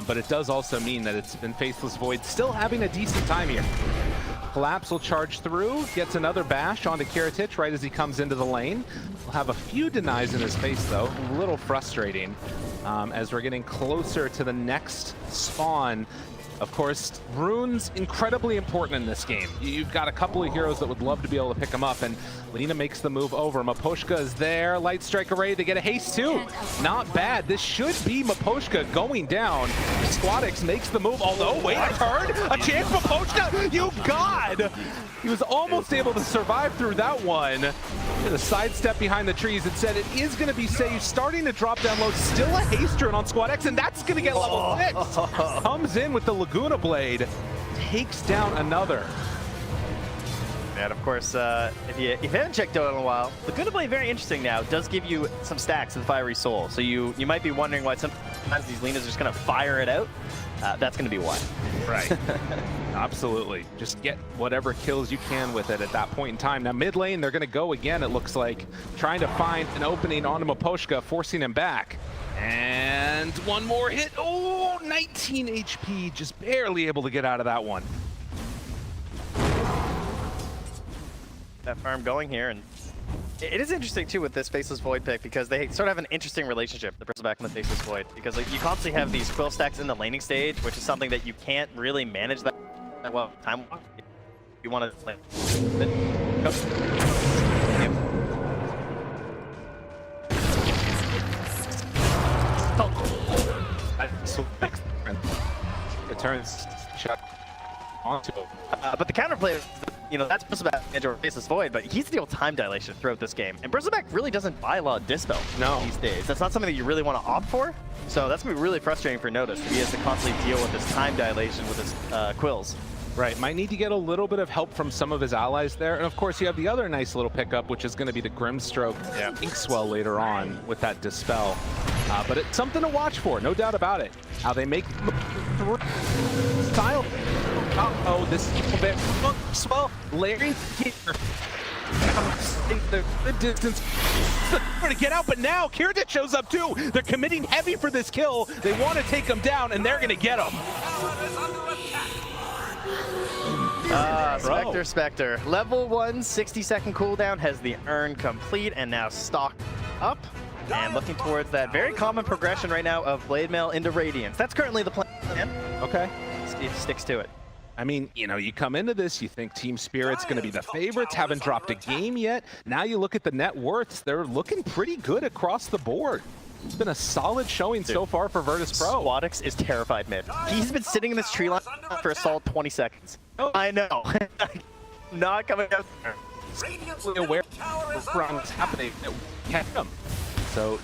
Speaker 3: But it does also mean that it's been Faithless Void still having a decent time here. Collapse will charge through, gets another bash onto Kiritich right as he comes into the lane. Will have a few denies in his face though, a little frustrating as we're getting closer to the next spawn. Of course, runes incredibly important in this game. You've got a couple of heroes that would love to be able to pick them up, and Lina makes the move over. Miposhka is there. Light Strike Array, they get a haste too. Not bad. This should be Miposhka going down. Squadix makes the move, although, wait, a turn? A chance, Miposhka? You God! He was almost able to survive through that one. The sidestep behind the trees. It said it is going to be Seuj starting to drop down low. Still a haste turn on Squadix, and that's going to get level 6. Comes in with the Laguna Blade, takes down another.
Speaker 9: And of course, if you haven't checked Dota in a while, Laguna Blade, very interesting now, does give you some stacks of Fiery Soul. So you might be wondering why sometimes these Linas are just going to fire it out. That's going to be why.
Speaker 3: Right. Absolutely. Just get whatever kills you can with it at that point in time. Now mid lane, they're going to go again, it looks like, trying to find an opening onto Miposhka, forcing him back. And one more hit. Oh, 19 HP, just barely able to get out of that one.
Speaker 9: That farm going here, and it is interesting too with this Faceless Void pick because they sort of have an interesting relationship, the Bristleback and the Faceless Void, because like, you constantly have these quill stacks in the laning stage, which is something that you can't really manage that well time. You want to like,
Speaker 3: returns shot onto him.
Speaker 9: But the counterplay, you know, that's Bristleback or Faceless Void, but he's deal with time dilation throughout this game. And Bristleback really doesn't buy a lot of Dispel these days. That's not something that you really want to opt for. So that's going to be really frustrating for Notice. He has to constantly deal with this time dilation with his quills.
Speaker 3: Right, might need to get a little bit of help from some of his allies there. And of course, you have the other nice little pickup, which is going to be the Grimstroke Inkswell later on with that Dispel. But it's something to watch for, no doubt about it. How they make style. Uh-oh, this is a bit swell. Larry here. The distance to get out, but now Kiritich shows up too. They're committing heavy for this kill. They want to take him down, and they're going to get him.
Speaker 9: Spectre. Level 1, 60-second cooldown, has the urn complete, and now stocked up. And looking towards that very common progression right now of Blade Mail into Radiance. That's currently the plan.
Speaker 3: Okay.
Speaker 9: Steve sticks to it.
Speaker 3: I mean, you know, you come into this, you think Team Spirit's going to be the favorites, haven't dropped a game yet. Now you look at the net worths, they're looking pretty good across the board. It's been a solid showing so far for Virtus Pro.
Speaker 9: Squadix is terrified mid. He's been sitting in this tree line for a solid 20 seconds. Oh. I know. Not coming out there.
Speaker 3: Aware of what's happening that kept him. So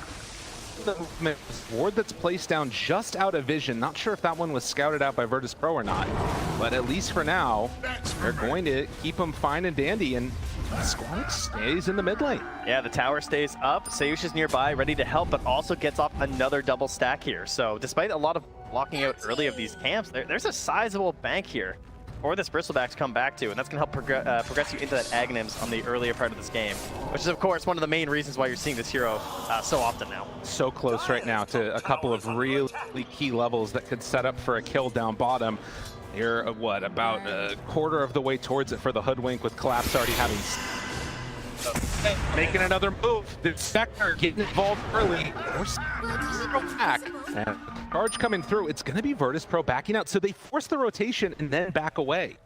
Speaker 3: the ward that's placed down just out of vision. Not sure if that one was scouted out by Virtus Pro or not, but at least for now, they're going to keep him fine and dandy, and Squadix stays in the mid lane.
Speaker 9: Yeah, the tower stays up. Sayush is nearby, ready to help, but also gets off another double stack here. So despite a lot of blocking out early of these camps, there's a sizable bank here for this Bristleback to come back to, and that's going to help progress you into that Aghanims on the earlier part of this game, which is, of course, one of the main reasons why you're seeing this hero so often now.
Speaker 3: So close right now to a couple of really key levels that could set up for a kill down bottom. You're, what, about a quarter of the way towards it for the Hoodwink, with Collapse already having... making another move. The Spectre getting involved early. Back. And charge coming through. It's going to be Virtus Pro backing out. So they force the rotation and then back away.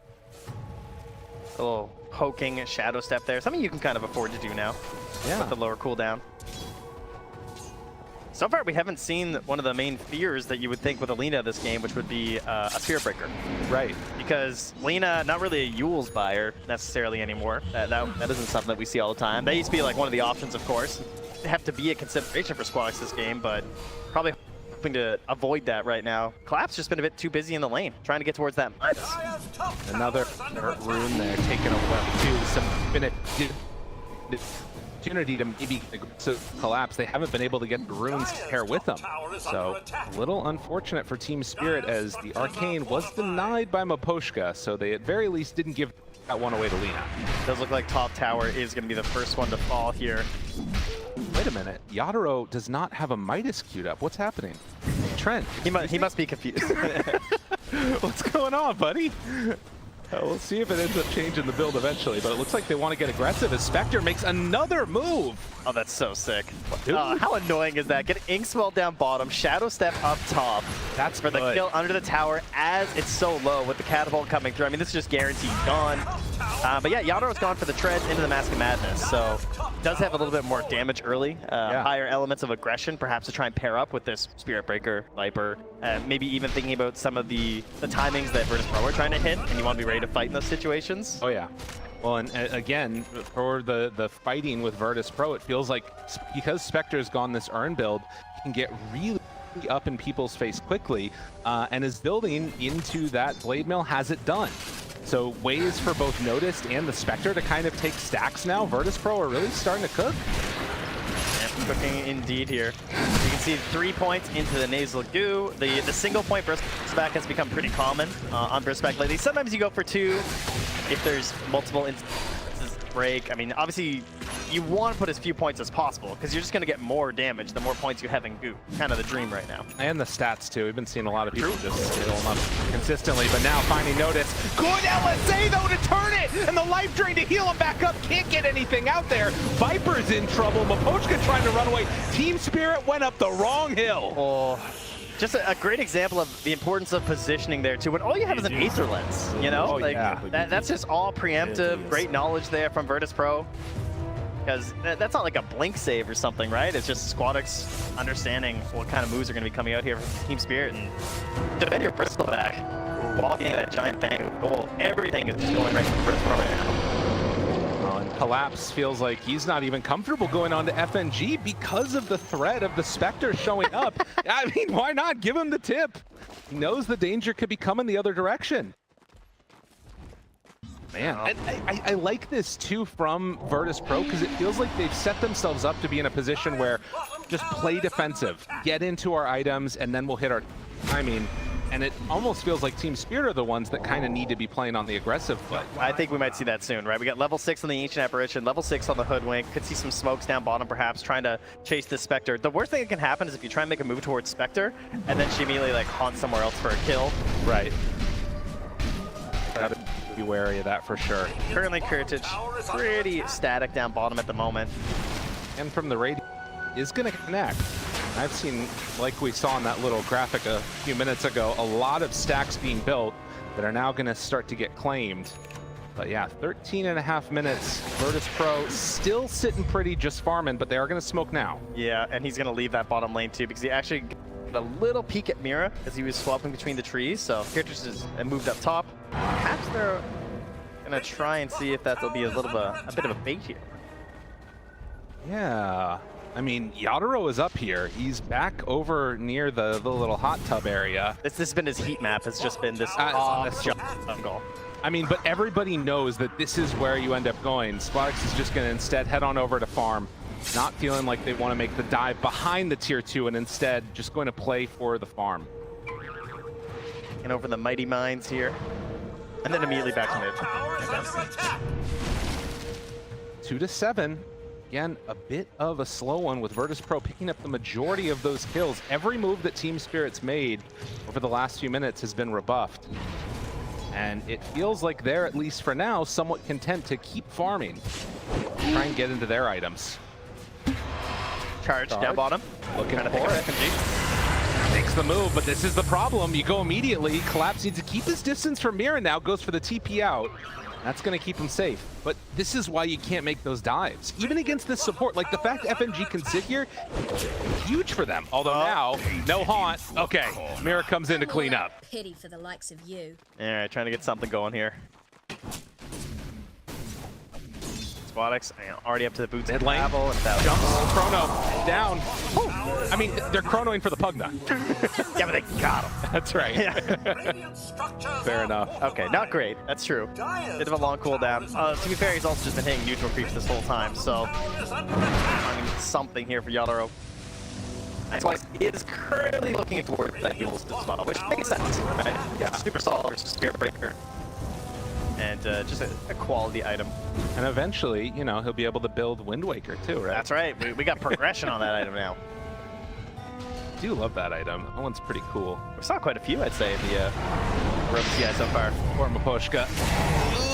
Speaker 9: A little poking shadow step there. Something you can kind of afford to do now.
Speaker 3: Yeah.
Speaker 9: With the lower cooldown. So far, we haven't seen one of the main fears that you would think with Alina this game, which would be a Spirit Breaker.
Speaker 3: Right. Because
Speaker 9: Lina, not really a Yule's buyer necessarily anymore. That isn't something that we see all the time. That used to be like one of the options, of course. They have to be a consideration for Squadix this game, but probably hoping to avoid that right now. Collapse just been a bit too busy in the lane, trying to get towards that minus.
Speaker 3: Another rune there taken away too. Some opportunity to maybe Collapse. They haven't been able to get the runes to pair with them. So a little unfortunate for Team Spirit, as the Arcane was denied by Maposhka, so they at very least didn't give that one away to Lina.
Speaker 9: Does look like top tower is going to be the first one to fall here.
Speaker 3: Wait a minute, Yadaro does not have a Midas queued up. What's happening? Trent.
Speaker 9: He must be confused.
Speaker 3: What's going on, buddy? We'll see if it ends up changing the build eventually, but it looks like they want to get aggressive as Spectre makes another move.
Speaker 9: Oh, that's so sick. How annoying is that? Get Inkswell down bottom, Shadow Step up top.
Speaker 3: That's
Speaker 9: for the kill under the tower as it's so low with the catapult coming through. I mean, this is just guaranteed gone. But yeah, Yadaro's gone for the treads into the Mask of Madness, so does have a little bit more damage early. Higher elements of aggression, perhaps to try and pair up with this Spirit Breaker, Viper. Maybe even thinking about some of the timings that Virtus Pro are trying to hit, and you want to be ready to fight in those situations.
Speaker 3: Oh yeah. Well, and again, for the fighting with Virtus Pro, it feels like because Spectre's gone this Urn build, he can get really up in people's face quickly, and his building into that Blade Mill has it done. So ways for both Noticed and the Spectre to kind of take stacks now. Virtus Pro are really starting to cook.
Speaker 9: Yeah, cooking indeed here. You can see 3 points into the Nasal Goo. The single point Bristleback has become pretty common on Bristleback lately. Sometimes you go for 2 if there's multiple instances break. I mean, obviously you want to put as few points as possible because you're just going to get more damage the more points you have in Goo. Kind of the dream right now.
Speaker 3: And the stats too. We've been seeing a lot of people just hit them up consistently, but now finding Notice. Good LSA though to turn it, and the life drain to heal him back up. Can't get anything out there. Viper's in trouble. Mapochka trying to run away. Team Spirit went up the wrong hill.
Speaker 9: Oh. Just a great example of the importance of positioning there too. When all you have is an Aether Lens, you know, that's just all preemptive. Great knowledge there from Virtus Pro, because that's not like a blink save or something, right? It's just Squadix understanding what kind of moves are going to be coming out here from Team Spirit, and defend your Bristleback, walking that giant bang of gold. Everything is just going right for Virtus Pro right now.
Speaker 3: Collapse feels like he's not even comfortable going on to FNG because of the threat of the Spectre showing up. I mean, why not give him the tip? He knows the danger could be coming the other direction. Man, I like this too from Virtus Pro, because it feels like they've set themselves up to be in a position where just play defensive, get into our items, and then we'll hit our timing. And it almost feels like Team Spirit are the ones that kind of need to be playing on the aggressive foot.
Speaker 9: I think we might see that soon, right? We got level 6 on the Ancient Apparition, level 6 on the Hoodwink. Could see some smokes down bottom, perhaps, trying to chase this Spectre. The worst thing that can happen is if you try and make a move towards Spectre, and then she immediately like haunts somewhere else for a kill.
Speaker 3: Right. Gotta be wary of that for sure.
Speaker 9: Currently, Kurtic pretty static down bottom at the moment.
Speaker 3: And from the raid is going to connect. I've seen, like we saw in that little graphic a few minutes ago, a lot of stacks being built.
Speaker 10: that are now going to start to get claimed. But yeah, 13.5 minutes. Virtus Pro still sitting pretty, just farming, but they are going to smoke now.
Speaker 9: Yeah, and he's going to leave that bottom lane too, because he actually got a little peek at Mira as he was swapping between the trees. So Characters has moved up top. Perhaps they're going to try and see if that'll be a bit of a bait here.
Speaker 10: Yeah. I mean, Yadaro is up here. He's back over near the little hot tub area.
Speaker 9: This has been his heat map. It's just been this jungle.
Speaker 10: I mean, but everybody knows that this is where you end up going. Sparks is just going to instead head on over to farm, not feeling like they want to make the dive behind the tier 2 and instead just going to play for the farm.
Speaker 9: And over the mighty mines here. And then immediately back to mid.
Speaker 10: 2-7. Again, a bit of a slow one with Virtus Pro picking up the majority of those kills. Every move that Team Spirit's made over the last few minutes has been rebuffed. And it feels like they're, at least for now, somewhat content to keep farming. Try and get into their items.
Speaker 9: Charge down bottom.
Speaker 10: Looking for it. Makes the move, but this is the problem. You go immediately. Collapse needs to keep his distance from Mira now. Goes for the TP out. That's going to keep him safe. But this is why you can't make those dives. Even against this support, like the fact FNG can sit here, huge for them. Although now, no haunt. Okay, Mira comes in to clean up.
Speaker 11: Pity for the likes of you.
Speaker 9: All right, trying to get something going here. Squadix already up to the boots.
Speaker 10: Mid lane, jumps, chrono, down. Ooh. I mean, they're chronoing for the Pugna.
Speaker 9: Yeah, but they got him.
Speaker 10: That's right.
Speaker 9: Yeah.
Speaker 10: Fair enough.
Speaker 9: Okay, not great. That's true. Bit of a long cooldown. To be fair, he's also just been hitting neutral creeps this whole time, so finding something here for Yadaro. That's why he is currently looking towards that heals as well, which makes sense, right? Yeah, Super Solid versus Spirit Breaker. And just a quality item.
Speaker 10: And eventually, you know, he'll be able to build Wind Waker too, right?
Speaker 9: That's right. We got progression on that item now.
Speaker 10: I do love that item. That one's pretty cool.
Speaker 9: We saw quite a few, I'd say, in the Rogue CI so far.
Speaker 10: Or Maposhka.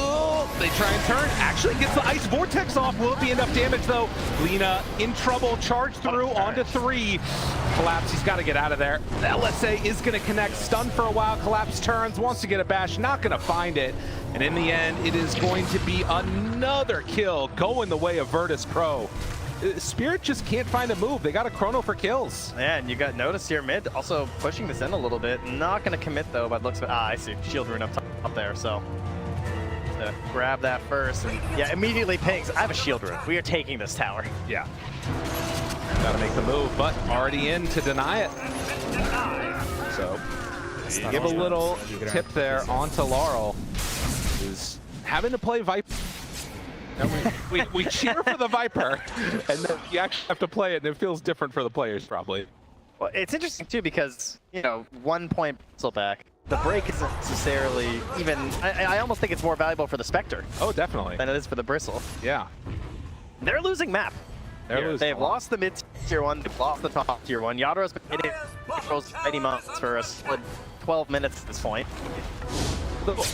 Speaker 10: Oh, they try and turn. Actually gets the Ice Vortex off. Will it be enough damage, though? Lina in trouble. Charge through onto 3. Collapse, he's got to get out of there. The LSA is going to connect. Stunned for a while. Collapse turns. Wants to get a bash. Not going to find it. And in the end, it is going to be another kill going the way of Virtus Pro. Spirit just can't find a move. They got a chrono for kills.
Speaker 9: Yeah, and you got Notice here mid, also pushing this in a little bit. Not going to commit though, but looks. I see. Shield rune up there, so grab that first. And yeah, immediately pings. I have a shield rune. We are taking this tower.
Speaker 10: Yeah. Got to make the move, but already in to deny it. So give a little tip there onto Laurel, who's having to play Viper. We cheer for the Viper, and then you actually have to play it, and it feels different for the players, probably.
Speaker 9: Well, it's interesting, too, because, you know, 1 point bristle back. The break isn't necessarily even... I almost think it's more valuable for the Spectre.
Speaker 10: Oh, definitely.
Speaker 9: Than it is for the Bristle.
Speaker 10: Yeah.
Speaker 9: They're losing map. They've lost the mid tier 1, they've lost the top tier 1. Yadaro's been hitting controls many months for a solid 12 minutes at this point.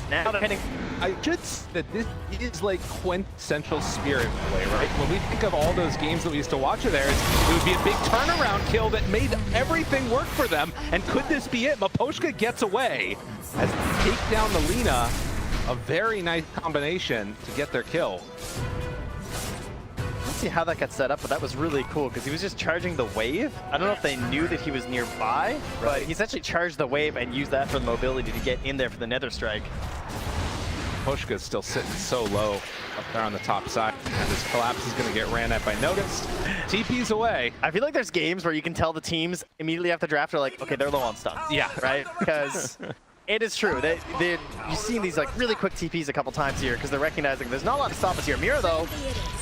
Speaker 9: Now they're hitting.
Speaker 10: I should say that this is like quintessential Spirit play, right? When we think of all those games that we used to watch of theirs, it would be a big turnaround kill that made everything work for them. And could this be it? Maposhka gets away as they take down the Lina. A very nice combination to get their kill.
Speaker 9: Let's see how that got set up, but that was really cool because he was just charging the wave. I don't know if they knew that he was nearby, but he essentially charged the wave and used that for the mobility to get in there for the Nether Strike.
Speaker 10: Maposhka's still sitting so low up there on the top side. And this Collapse is going to get ran at by Noticed. TP's away.
Speaker 9: I feel like there's games where you can tell the teams immediately after draft are like, okay, they're low on stuns.
Speaker 10: Yeah.
Speaker 9: Right? Because it is true. You've seen these like really quick TPs a couple times here because they're recognizing there's not a lot to stop us here. Mira, though,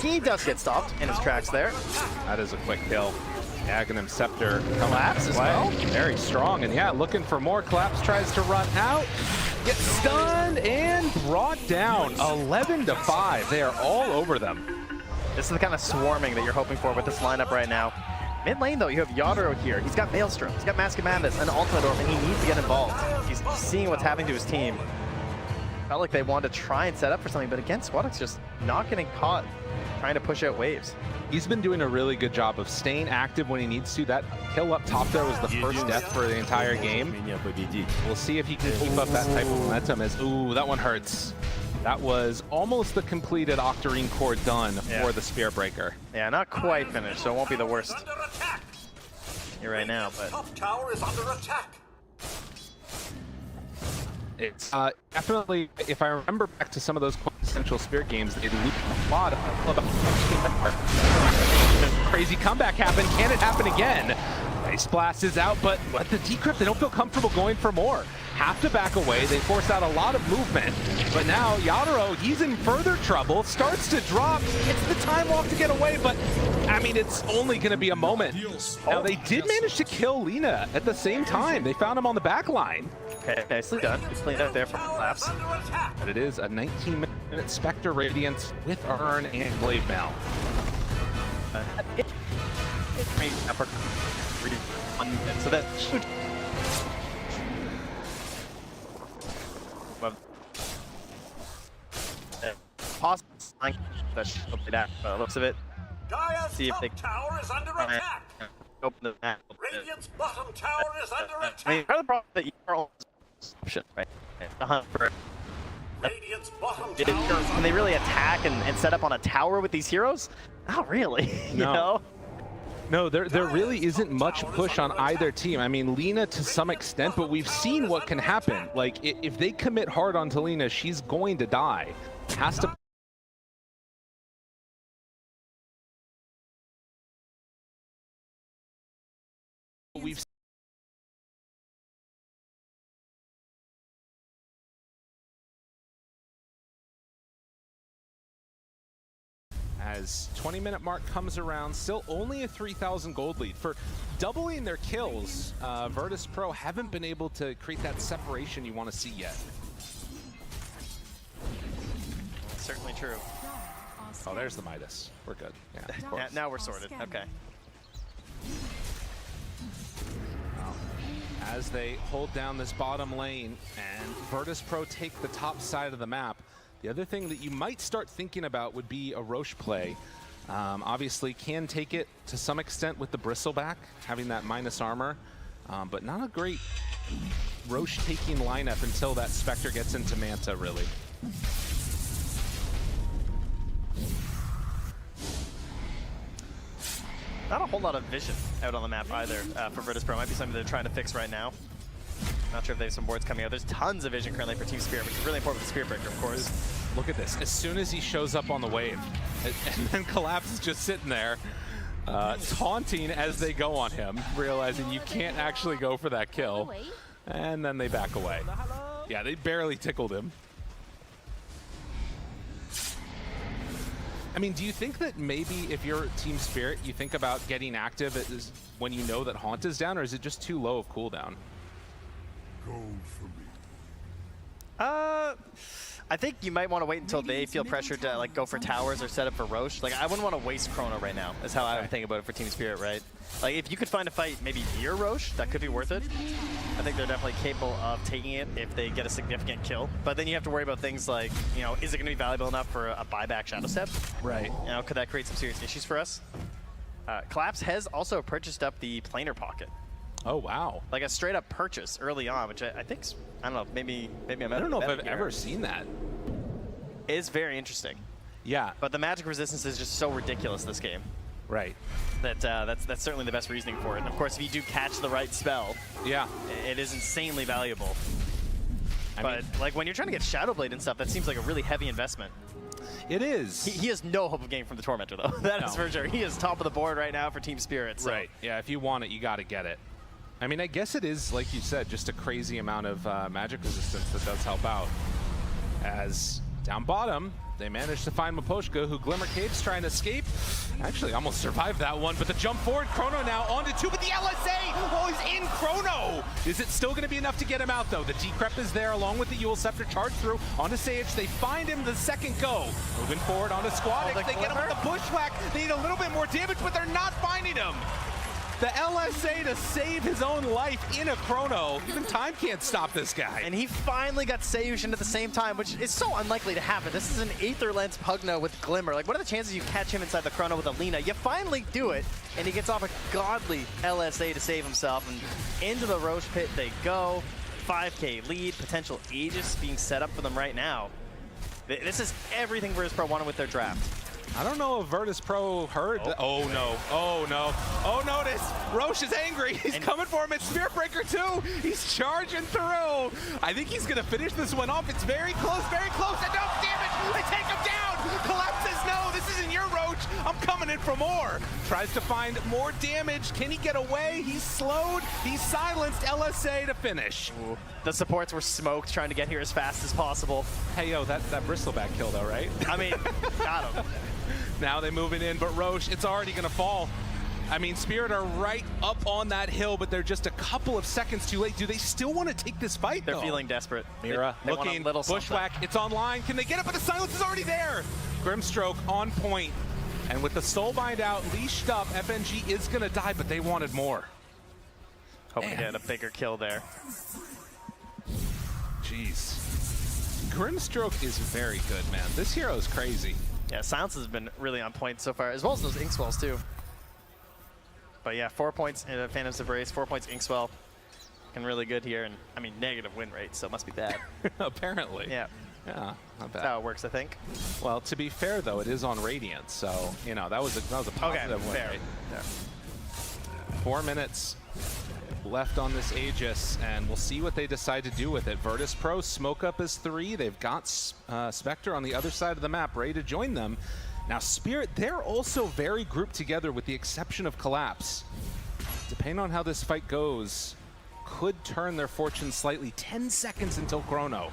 Speaker 9: he does get stopped in his tracks there.
Speaker 10: That is a quick kill. Aghanim Scepter
Speaker 9: Collapse as well.
Speaker 10: Very strong, and yeah, looking for more. Collapse tries to run out, gets stunned and brought down. 11-5. They are all over them.
Speaker 9: This is the kind of swarming that you're hoping for with this lineup right now. Mid lane, though, you have Yadaro here. He's got Maelstrom, he's got Mask of Madness, and Ultimate Orb, and he needs to get involved. He's seeing what's happening to his team. felt like they wanted to try and set up for something, but again, Squadix just not getting caught trying to push out waves.
Speaker 10: He's been doing a really good job of staying active when he needs to. That kill up top there was the first death for the entire game. We'll see if he can keep up that type of momentum as, ooh, that one hurts. That was almost the completed Octarine core done for the Spear Breaker.
Speaker 9: Yeah, not quite finished, so it won't be the worst here right now, but...
Speaker 11: Top tower is under attack.
Speaker 10: It's definitely, if I remember back to some of those quintessential Spirit games, they lose a lot of crazy comeback happen. Can it happen again? Ice Blast is out, but at the Decrypt, they don't feel comfortable going for more. Have to back away. They force out a lot of movement. But now Yatoro, he's in further trouble, starts to drop. It's the time walk to get away, but I mean, it's only going to be a moment. Now, they did manage to kill Lina at the same time. They found him on the back line.
Speaker 9: Okay, nicely done. He's playing out there for collapse.
Speaker 10: But it is a 19-minute Spectre Radiance with Urn and Blade Mail.
Speaker 9: So that should... Possible that should play that looks of it. See if they
Speaker 11: tower is under attack.
Speaker 9: Open the map.
Speaker 11: Radiant's bottom tower is under attack.
Speaker 9: I mean, part of the problem that you are all option, right? The hunt for
Speaker 11: Radiant's bottom
Speaker 9: can they really attack and set up on a tower with these heroes? Not really. You know?
Speaker 10: No, there really isn't much push on either team. I mean, Lina to some extent, but we've seen what can happen. Like, if they commit hard onto Lina, she's going to die. Has to... We've as 20-minute mark comes around, still only a 3,000 gold lead. For doubling their kills, Virtus Pro haven't been able to create that separation you want to see yet.
Speaker 9: That's certainly true.
Speaker 10: Oh, there's the Midas. We're good. Yeah,
Speaker 9: now we're sorted. Okay.
Speaker 10: As they hold down this bottom lane and Virtus Pro take the top side of the map, the other thing that you might start thinking about would be a Roche play. Obviously can take it to some extent with the Bristleback, having that minus armor, but not a great Roche taking lineup until that Spectre gets into Manta, really.
Speaker 9: Not a whole lot of vision out on the map either for Virtus Pro. Might be something they're trying to fix right now. Not sure if they have some boards coming out. There's tons of vision currently for Team Spirit, which is really important with the Spirit Breaker, of course.
Speaker 10: Look at this. As soon as he shows up on the wave, and then Collapse is just sitting there, taunting as they go on him, realizing you can't actually go for that kill. And then they back away. Yeah, they barely tickled him. I mean, do you think that maybe if you're Team Spirit, you think about getting active when you know that Haunt is down, or is it just too low of cooldown?
Speaker 9: I think you might want to wait until they feel pressured to like go for towers or set up for Roche. Like, I wouldn't want to waste Chrono right now, is how I would think about it for Team Spirit, right? Like, if you could find a fight maybe near Roche, that could be worth it. I think they're definitely capable of taking it if they get a significant kill. But then you have to worry about things like, you know, is it going to be valuable enough for a buyback Shadow Step?
Speaker 10: Right.
Speaker 9: You know, could that create some serious issues for us? Collapse has also purchased up the planar pocket.
Speaker 10: Oh, wow.
Speaker 9: Like a straight up purchase early on, which I think's, I don't know, maybe
Speaker 10: I don't know if I've ever seen that.
Speaker 9: It's very interesting.
Speaker 10: Yeah.
Speaker 9: But the magic resistance is just so ridiculous this game.
Speaker 10: Right.
Speaker 9: That that's certainly the best reasoning for it. And of course, if you do catch the right spell,
Speaker 10: yeah,
Speaker 9: it is insanely valuable.
Speaker 10: I
Speaker 9: but
Speaker 10: mean,
Speaker 9: like when you're trying to get Shadow Blade and stuff, that seems like a really heavy investment.
Speaker 10: It is.
Speaker 9: He has no hope of getting from the Tormentor, though. That is for sure. He is top of the board right now for Team Spirit. So.
Speaker 10: Right. Yeah, if you want it, you got to get it. I mean, I guess it is, like you said, just a crazy amount of magic resistance that does help out. As down bottom, they managed to find Miposhka, who Glimmer Cave's trying to escape. Actually, almost survived that one, but the jump forward, Chrono now onto two, but the LSA! Oh, he's in Chrono! Is it still going to be enough to get him out, though? The Decrep is there, along with the Yule Scepter, charge through onto Sage. They find him the second go. Moving forward onto Squadix. They get him with the Bushwhack. They need a little bit more damage, but they're not finding him. the LSA to save his own life in a chrono. Even time can't stop this guy.
Speaker 9: And he finally got Seiyushin at the same time, which is so unlikely to happen. This is an Aether Lens Pugno with Glimmer. Like, what are the chances you catch him inside the chrono with Alina? You finally do it, and he gets off a godly LSA to save himself, and into the Roche pit they go. 5K lead, potential Aegis being set up for them right now. This is everything Virtus Pro wanted with their draft.
Speaker 10: I don't know if Virtus Pro heard. Oh no, oh no. Oh, notice, Roche is angry. He's coming for him. It's Spirit Breaker 2. He's charging through. I think he's gonna finish this one off. It's very close, enough damage. They take him down. Collapse says, no, this isn't your Roche. I'm coming in for more. Tries to find more damage. Can he get away? He's slowed. He's silenced. LSA to finish.
Speaker 9: Ooh. The supports were smoked, trying to get here as fast as possible.
Speaker 10: Hey, yo, that bristleback kill though, right?
Speaker 9: I mean, got him.
Speaker 10: Now they move it in, but Roche, it's already gonna fall. I mean, Spirit are right up on that hill, but they're just a couple of seconds too late. Do they still want to take this fight,
Speaker 9: They're feeling desperate.
Speaker 10: Mira
Speaker 9: they
Speaker 10: looking,
Speaker 9: want a little
Speaker 10: bushwhack, it's online. Can they get it? But the silence is already there. Grimstroke on point. And with the Soulbind out, leashed up, FNG is gonna die, but they wanted more.
Speaker 9: Hoping to get a bigger kill there.
Speaker 10: Jeez. Grimstroke is very good, man. This hero is crazy.
Speaker 9: Yeah, Silence has been really on point so far, as well as those Inkswells too. But yeah, 4 points in a Phantom's Embrace, 4 points Inkswell. Looking really good here, and I mean, negative win rate, so it must be bad.
Speaker 10: Apparently.
Speaker 9: Yeah.
Speaker 10: Yeah, not bad.
Speaker 9: That's how it works, I think.
Speaker 10: Well, to be fair though, it is on Radiant, so you know that was a positive win.
Speaker 9: Fair.
Speaker 10: Right?
Speaker 9: Yeah.
Speaker 10: 4 minutes left on this Aegis, and we'll see what they decide to do with it. Virtus Pro smoke up as 3. They've got Spectre on the other side of the map ready to join them. Now Spirit, they're also very grouped together with the exception of Collapse. Depending on how this fight goes, could turn their fortune slightly. 10 seconds until Chrono.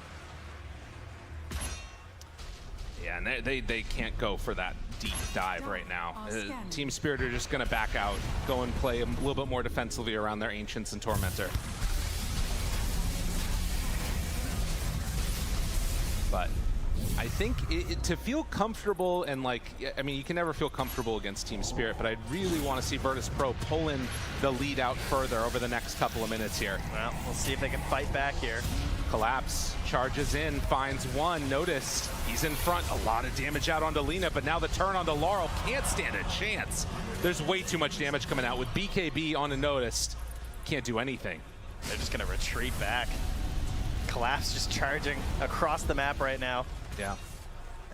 Speaker 10: Yeah, and they can't go for that deep dive right now. Team Spirit are just going to back out, go and play a little bit more defensively around their Ancients and Tormentor. But I think to feel comfortable and like, I mean, you can never feel comfortable against Team Spirit, but I really want to see Virtus Pro pull in the lead out further over the next couple of minutes here.
Speaker 9: Well, we'll see if they can fight back here.
Speaker 10: Collapse, charges in, finds one, noticed, he's in front, a lot of damage out onto Lina, but now the turn onto Laurel, can't stand a chance. There's way too much damage coming out with BKB on a noticed, can't do anything.
Speaker 9: They're just gonna retreat back. Collapse just charging across the map right now.
Speaker 10: Yeah.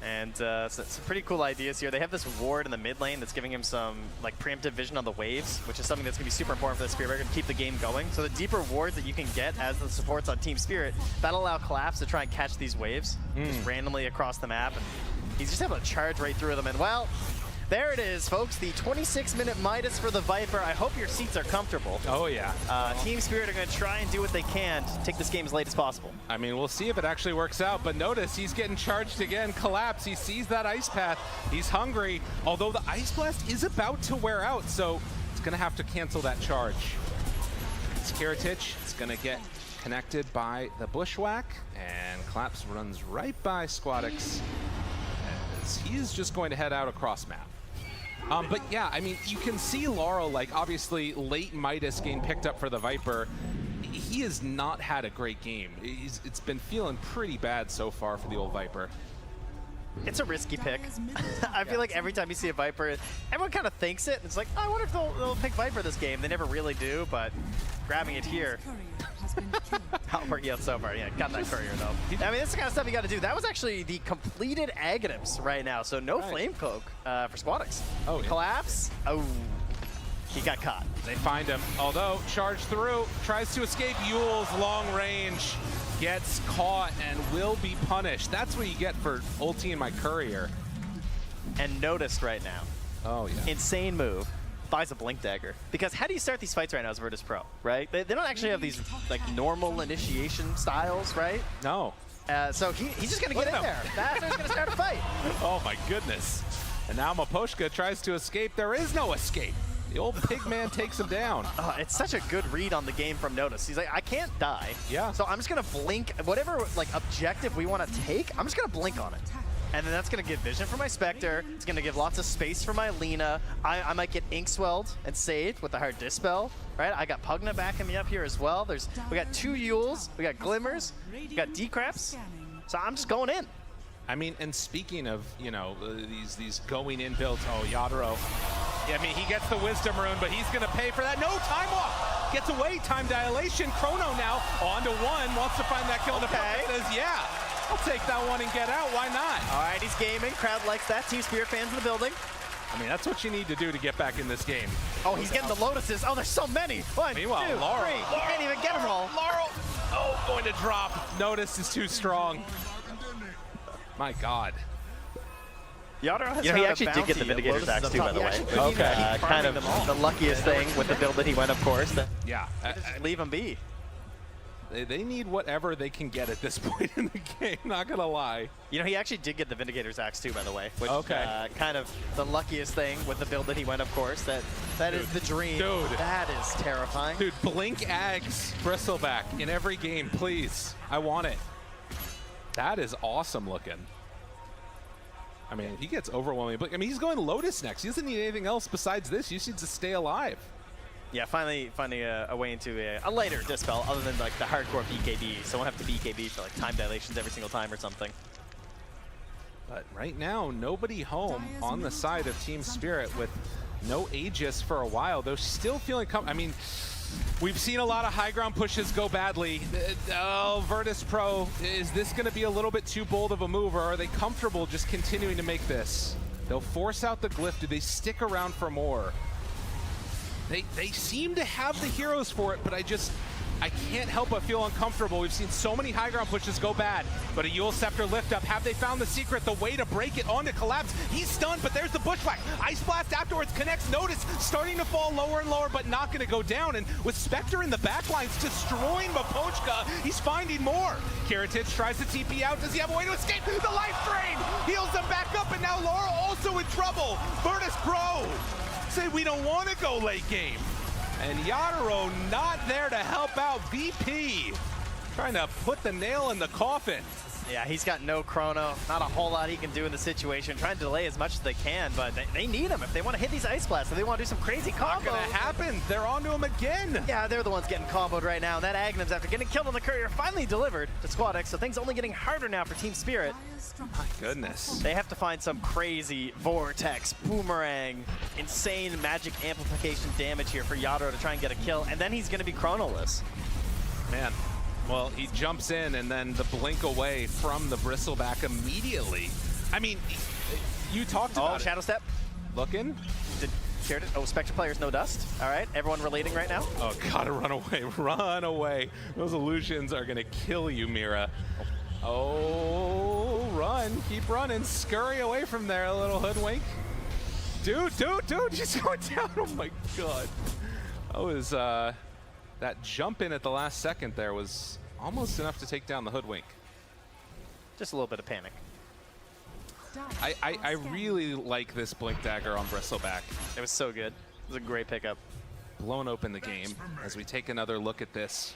Speaker 9: And some pretty cool ideas here. They have this ward in the mid lane that's giving him some like preemptive vision on the waves, which is something that's going to be super important for the Spirit Breaker to keep the game going. So the deeper wards that you can get as the supports on Team Spirit, that'll allow Collapse to try and catch these waves just randomly across the map. And he's just able to charge right through them. And well, there it is, folks. The 26-minute Midas for the Viper. I hope your seats are comfortable.
Speaker 10: Oh, yeah.
Speaker 9: Team Spirit are going to try and do what they can to take this game as late as possible.
Speaker 10: I mean, we'll see if it actually works out, but notice he's getting charged again. Collapse, he sees that Ice Path. He's hungry, although the Ice Blast is about to wear out, so it's going to have to cancel that charge. It's Kiritich. It's going to get connected by the Bushwhack, and Collapse runs right by Squadix, as he's just going to head out across map. But yeah, I mean, you can see Laurel, like, obviously late Midas game picked up for the Viper. He has not had a great game. It's been feeling pretty bad so far for the old Viper.
Speaker 9: It's a risky pick. I feel like every time you see a Viper, everyone kind of thinks it. It's like, oh, I wonder if they'll pick Viper this game. They never really do, but grabbing it here. Not working out so far. Yeah, got that courier though. I mean, this is the kind of stuff you got to do. That was actually the completed Aghanims right now, so no Flame Cloak for Squadix.
Speaker 10: Oh, yeah.
Speaker 9: Collapse. Oh, he got caught.
Speaker 10: They find him, although charged through, tries to escape. Yule's long range, gets caught and will be punished. That's what you get for ulting my courier.
Speaker 9: And noticed right now.
Speaker 10: Oh yeah.
Speaker 9: Insane move. Buys a Blink Dagger. Because how do you start these fights right now as Virtus Pro, right? They don't actually have these like normal initiation styles, right?
Speaker 10: No.
Speaker 9: So he's just going to get in there. That's going to start a fight.
Speaker 10: Oh my goodness. And now Maposhka tries to escape. There is no escape. The old Pigman takes him down.
Speaker 9: It's such a good read on the game from Notice. He's like, I can't die.
Speaker 10: Yeah.
Speaker 9: So I'm just going to blink. Whatever like objective we want to take, I'm just going to blink on it. And then that's going to give vision for my Spectre. It's going to give lots of space for my Lina. I might get Inkswelled and saved with the hard Dispel, right? I got Pugna backing me up here as well. We got 2 Yules, we got Glimmers, we got Decraps. So I'm just going in.
Speaker 3: I mean, and speaking of, you know, these going in builds, oh, Yadro. Yeah, I mean, he gets the Wisdom Rune, but he's going to pay for that. No, time off. Gets away, time dilation. Chrono now on to 1, wants to find that kill. Okay. And the says, yeah, I'll take that one and get out. Why not?
Speaker 9: All right, he's gaming. Crowd likes that. Team Spirit fans in the building.
Speaker 3: I mean, that's what you need to do to get back in this game.
Speaker 9: Oh, he's getting the Lotuses. Oh, there's so many. 1,
Speaker 3: Meanwhile,
Speaker 9: 2,
Speaker 3: Laurel.
Speaker 9: 3. He can't even get them all.
Speaker 3: Laurel. Oh, going to drop. Notice is too strong. My God.
Speaker 9: Yadro has
Speaker 12: he actually did get the Vindicator's Axe too, by the way. Okay. Kind of the luckiest thing with the build that he went, of course.
Speaker 3: Yeah.
Speaker 9: Leave him be.
Speaker 3: They need whatever they can get at this point in the game, not gonna lie.
Speaker 9: You know, he actually did get the Vindicator's Axe too, by the way. Which,
Speaker 3: okay.
Speaker 9: Kind of the luckiest thing with the build that he went, of course. That
Speaker 3: Dude.
Speaker 9: is the dream.
Speaker 3: Dude.
Speaker 9: That is terrifying.
Speaker 3: Dude, blink Ags Bristleback in every game, please. I want it. That is awesome looking. I mean, he gets overwhelming. But I mean, he's going Lotus next. He doesn't need anything else besides this. He just needs to stay alive.
Speaker 9: Yeah, finally finding a way into a lighter Dispel other than like the hardcore BKB. So I won't have to BKB for like time dilations every single time or something.
Speaker 3: But right now, nobody home on the side of Team Spirit with no Aegis for a while. They're still feeling I mean, we've seen a lot of high ground pushes go badly. Oh, Virtus Pro, is this going to be a little bit too bold of a move, or are they comfortable just continuing to make this? They'll force out the glyph. Do they stick around for more? They seem to have the heroes for it, but I can't help but feel uncomfortable. We've seen so many high ground pushes go bad, but a Yule Scepter lift up. Have they found the secret, the way to break it onto Collapse? He's stunned, but there's the Bushwhack. Ice Blast afterwards connects. Notice starting to fall lower and lower, but not going to go down. And with Spectre in the backlines destroying Mapochka, he's finding more. Kiritich tries to TP out. Does he have a way to escape? The life drain heals them back up, and now Laurel also in trouble. Virtus Pro say we don't want to go late game. And Yadro not there to help out. VP trying to put the nail in the coffin.
Speaker 9: Yeah, he's got no chrono. Not a whole lot he can do in the situation. Trying to delay as much as they can, but they need him if they want to hit these Ice Blasts. If they want to do some crazy combos.
Speaker 3: Not gonna happen. They're onto him again.
Speaker 9: Yeah, they're the ones getting comboed right now. That Agnum's, after getting killed on the courier, finally delivered to Squad X, so things only getting harder now for Team Spirit.
Speaker 3: My goodness.
Speaker 9: They have to find some crazy Vortex, Boomerang, insane magic amplification damage here for Yadro to try and get a kill, and then he's going to be chronoless.
Speaker 3: Man, well, he jumps in and then the blink away from the Bristleback immediately. I mean, you talked about
Speaker 9: Shadow Step.
Speaker 3: Looking.
Speaker 9: Spectre players, no dust. All right, everyone relating right now.
Speaker 3: Oh, gotta run away, run away. Those illusions are gonna kill you, Mira. Oh, run, keep running, scurry away from there, a little hoodwink. Dude, she's going down, oh my God. That was, that jump in at the last second there was almost enough to take down the hoodwink.
Speaker 9: Just a little bit of panic.
Speaker 3: I really like this Blink Dagger on Bristleback.
Speaker 9: It was so good. It was a great pickup.
Speaker 3: Blown open the game as we take another look at this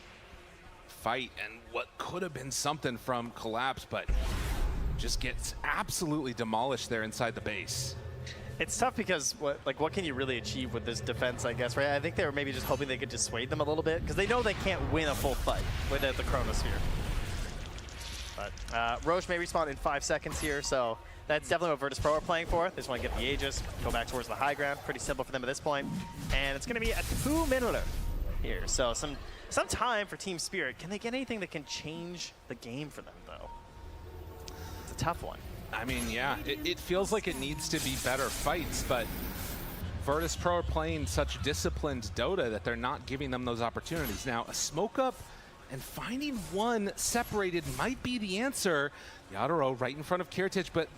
Speaker 3: fight and what could have been something from Collapse, but just gets absolutely demolished there inside the base.
Speaker 9: It's tough because what can you really achieve with this defense, I guess, right? I think they were maybe just hoping they could dissuade them a little bit because they know they can't win a full fight without the Chronosphere. But Roche may respawn in 5 seconds here, so that's definitely what Virtus Pro are playing for. They just want to get the Aegis, go back towards the high ground. Pretty simple for them at this point. And it's going to be a 2-minuter here. So some time for Team Spirit. Can they get anything that can change the game for them, though? It's a tough one.
Speaker 3: I mean, yeah, it feels like it needs to be better fights, but Virtus Pro are playing such disciplined Dota that they're not giving them those opportunities. Now, a smoke up and finding one separated might be the answer. Yadro right in front of Kiritich, but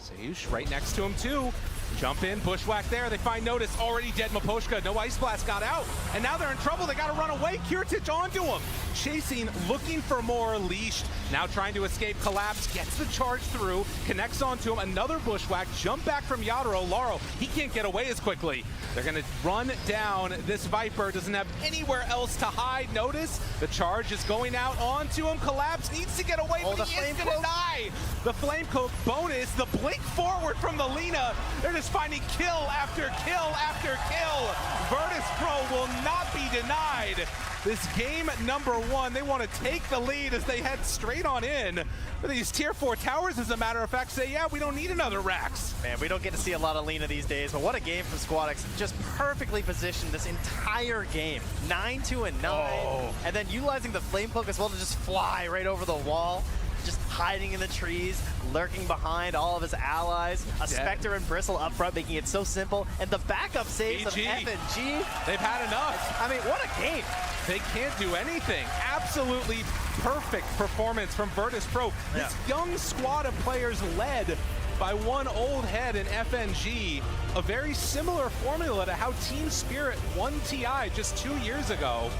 Speaker 3: Seush right next to him too. Jump in, Bushwhack there. They find Notice, already dead Mapochka. No Ice Blast got out, and now they're in trouble. They got to run away. Kiritich onto him.
Speaker 10: chasing, looking for more. Leashed, now trying to escape. Collapse, gets the charge through, connects onto him. Another bushwhack, jump back from Yadro. Laro, he can't get away as quickly. They're gonna run down this Viper, doesn't have anywhere else to hide. Notice the charge is going out onto him. Collapse needs to get away, but he is gonna die. The Flame Cloak bonus, the blink forward from the Lina. They're just finding kill after kill after kill. Virtus Pro will not be denied. This game number 1, they want to take the lead as they head straight on in. These tier 4 towers, as a matter of fact, say, yeah, we don't need another Rax.
Speaker 9: Man, we don't get to see a lot of Lina these days, but what a game from SquadX. Just perfectly positioned this entire game. 9-2-9, and then utilizing the Flame Cloak as well to just fly right over the wall. Just hiding in the trees, lurking behind all of his allies. A Spectre and Bristle up front, making it so simple. And the backup saves of FNG.
Speaker 10: They've had enough.
Speaker 9: I mean, what a game.
Speaker 10: They can't do anything. Absolutely perfect performance from Virtus Pro. This young squad of players led by one old head in FNG. A very similar formula to how Team Spirit won TI just 2 years ago.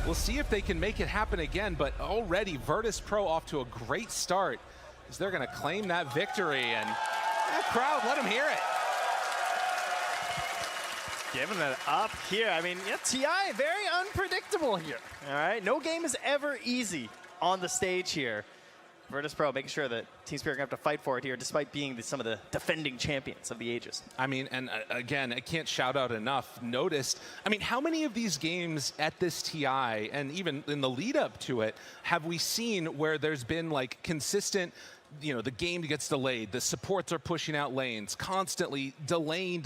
Speaker 10: We'll see if they can make it happen again, but already Virtus Pro off to a great start as they're gonna claim that victory, and that crowd, let them hear it.
Speaker 9: Giving it up here. I mean, yeah, TI, very unpredictable here. All right, no game is ever easy on the stage here. Virtus Pro making sure that Team Spirit are going to have to fight for it here, despite being some of the defending champions of the ages.
Speaker 10: I mean, and again, I can't shout out enough. Noticed, I mean, how many of these games at this TI, and even in the lead up to it, have we seen where there's been like consistent, you know, the game gets delayed, the supports are pushing out lanes, constantly delaying,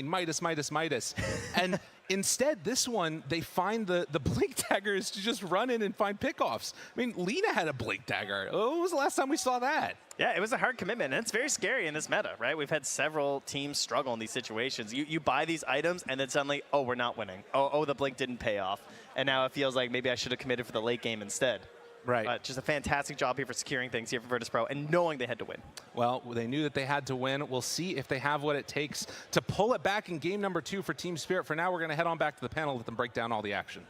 Speaker 10: Midas. And instead, this one, they find the blink daggers to just run in and find pickoffs. I mean, Lina had a blink dagger. Oh, when was the last time we saw that?
Speaker 9: Yeah, it was a hard commitment, and it's very scary in this meta, right? We've had several teams struggle in these situations. You buy these items, and then suddenly, oh, we're not winning. Oh, the blink didn't pay off. And now it feels like maybe I should have committed for the late game instead.
Speaker 10: Right.
Speaker 9: Just a fantastic job here for securing things here for Virtus Pro and knowing they had to win.
Speaker 10: Well, they knew that they had to win. We'll see if they have what it takes to pull it back in game number 2 for Team Spirit. For now, we're going to head on back to the panel, let them break down all the action.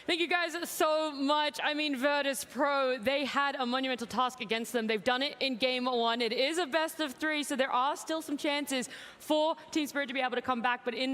Speaker 4: Thank you guys so much. I mean, Virtus Pro, they had a monumental task against them. They've done it in game 1. It is a best of 3, so there are still some chances for Team Spirit to be able to come back, but in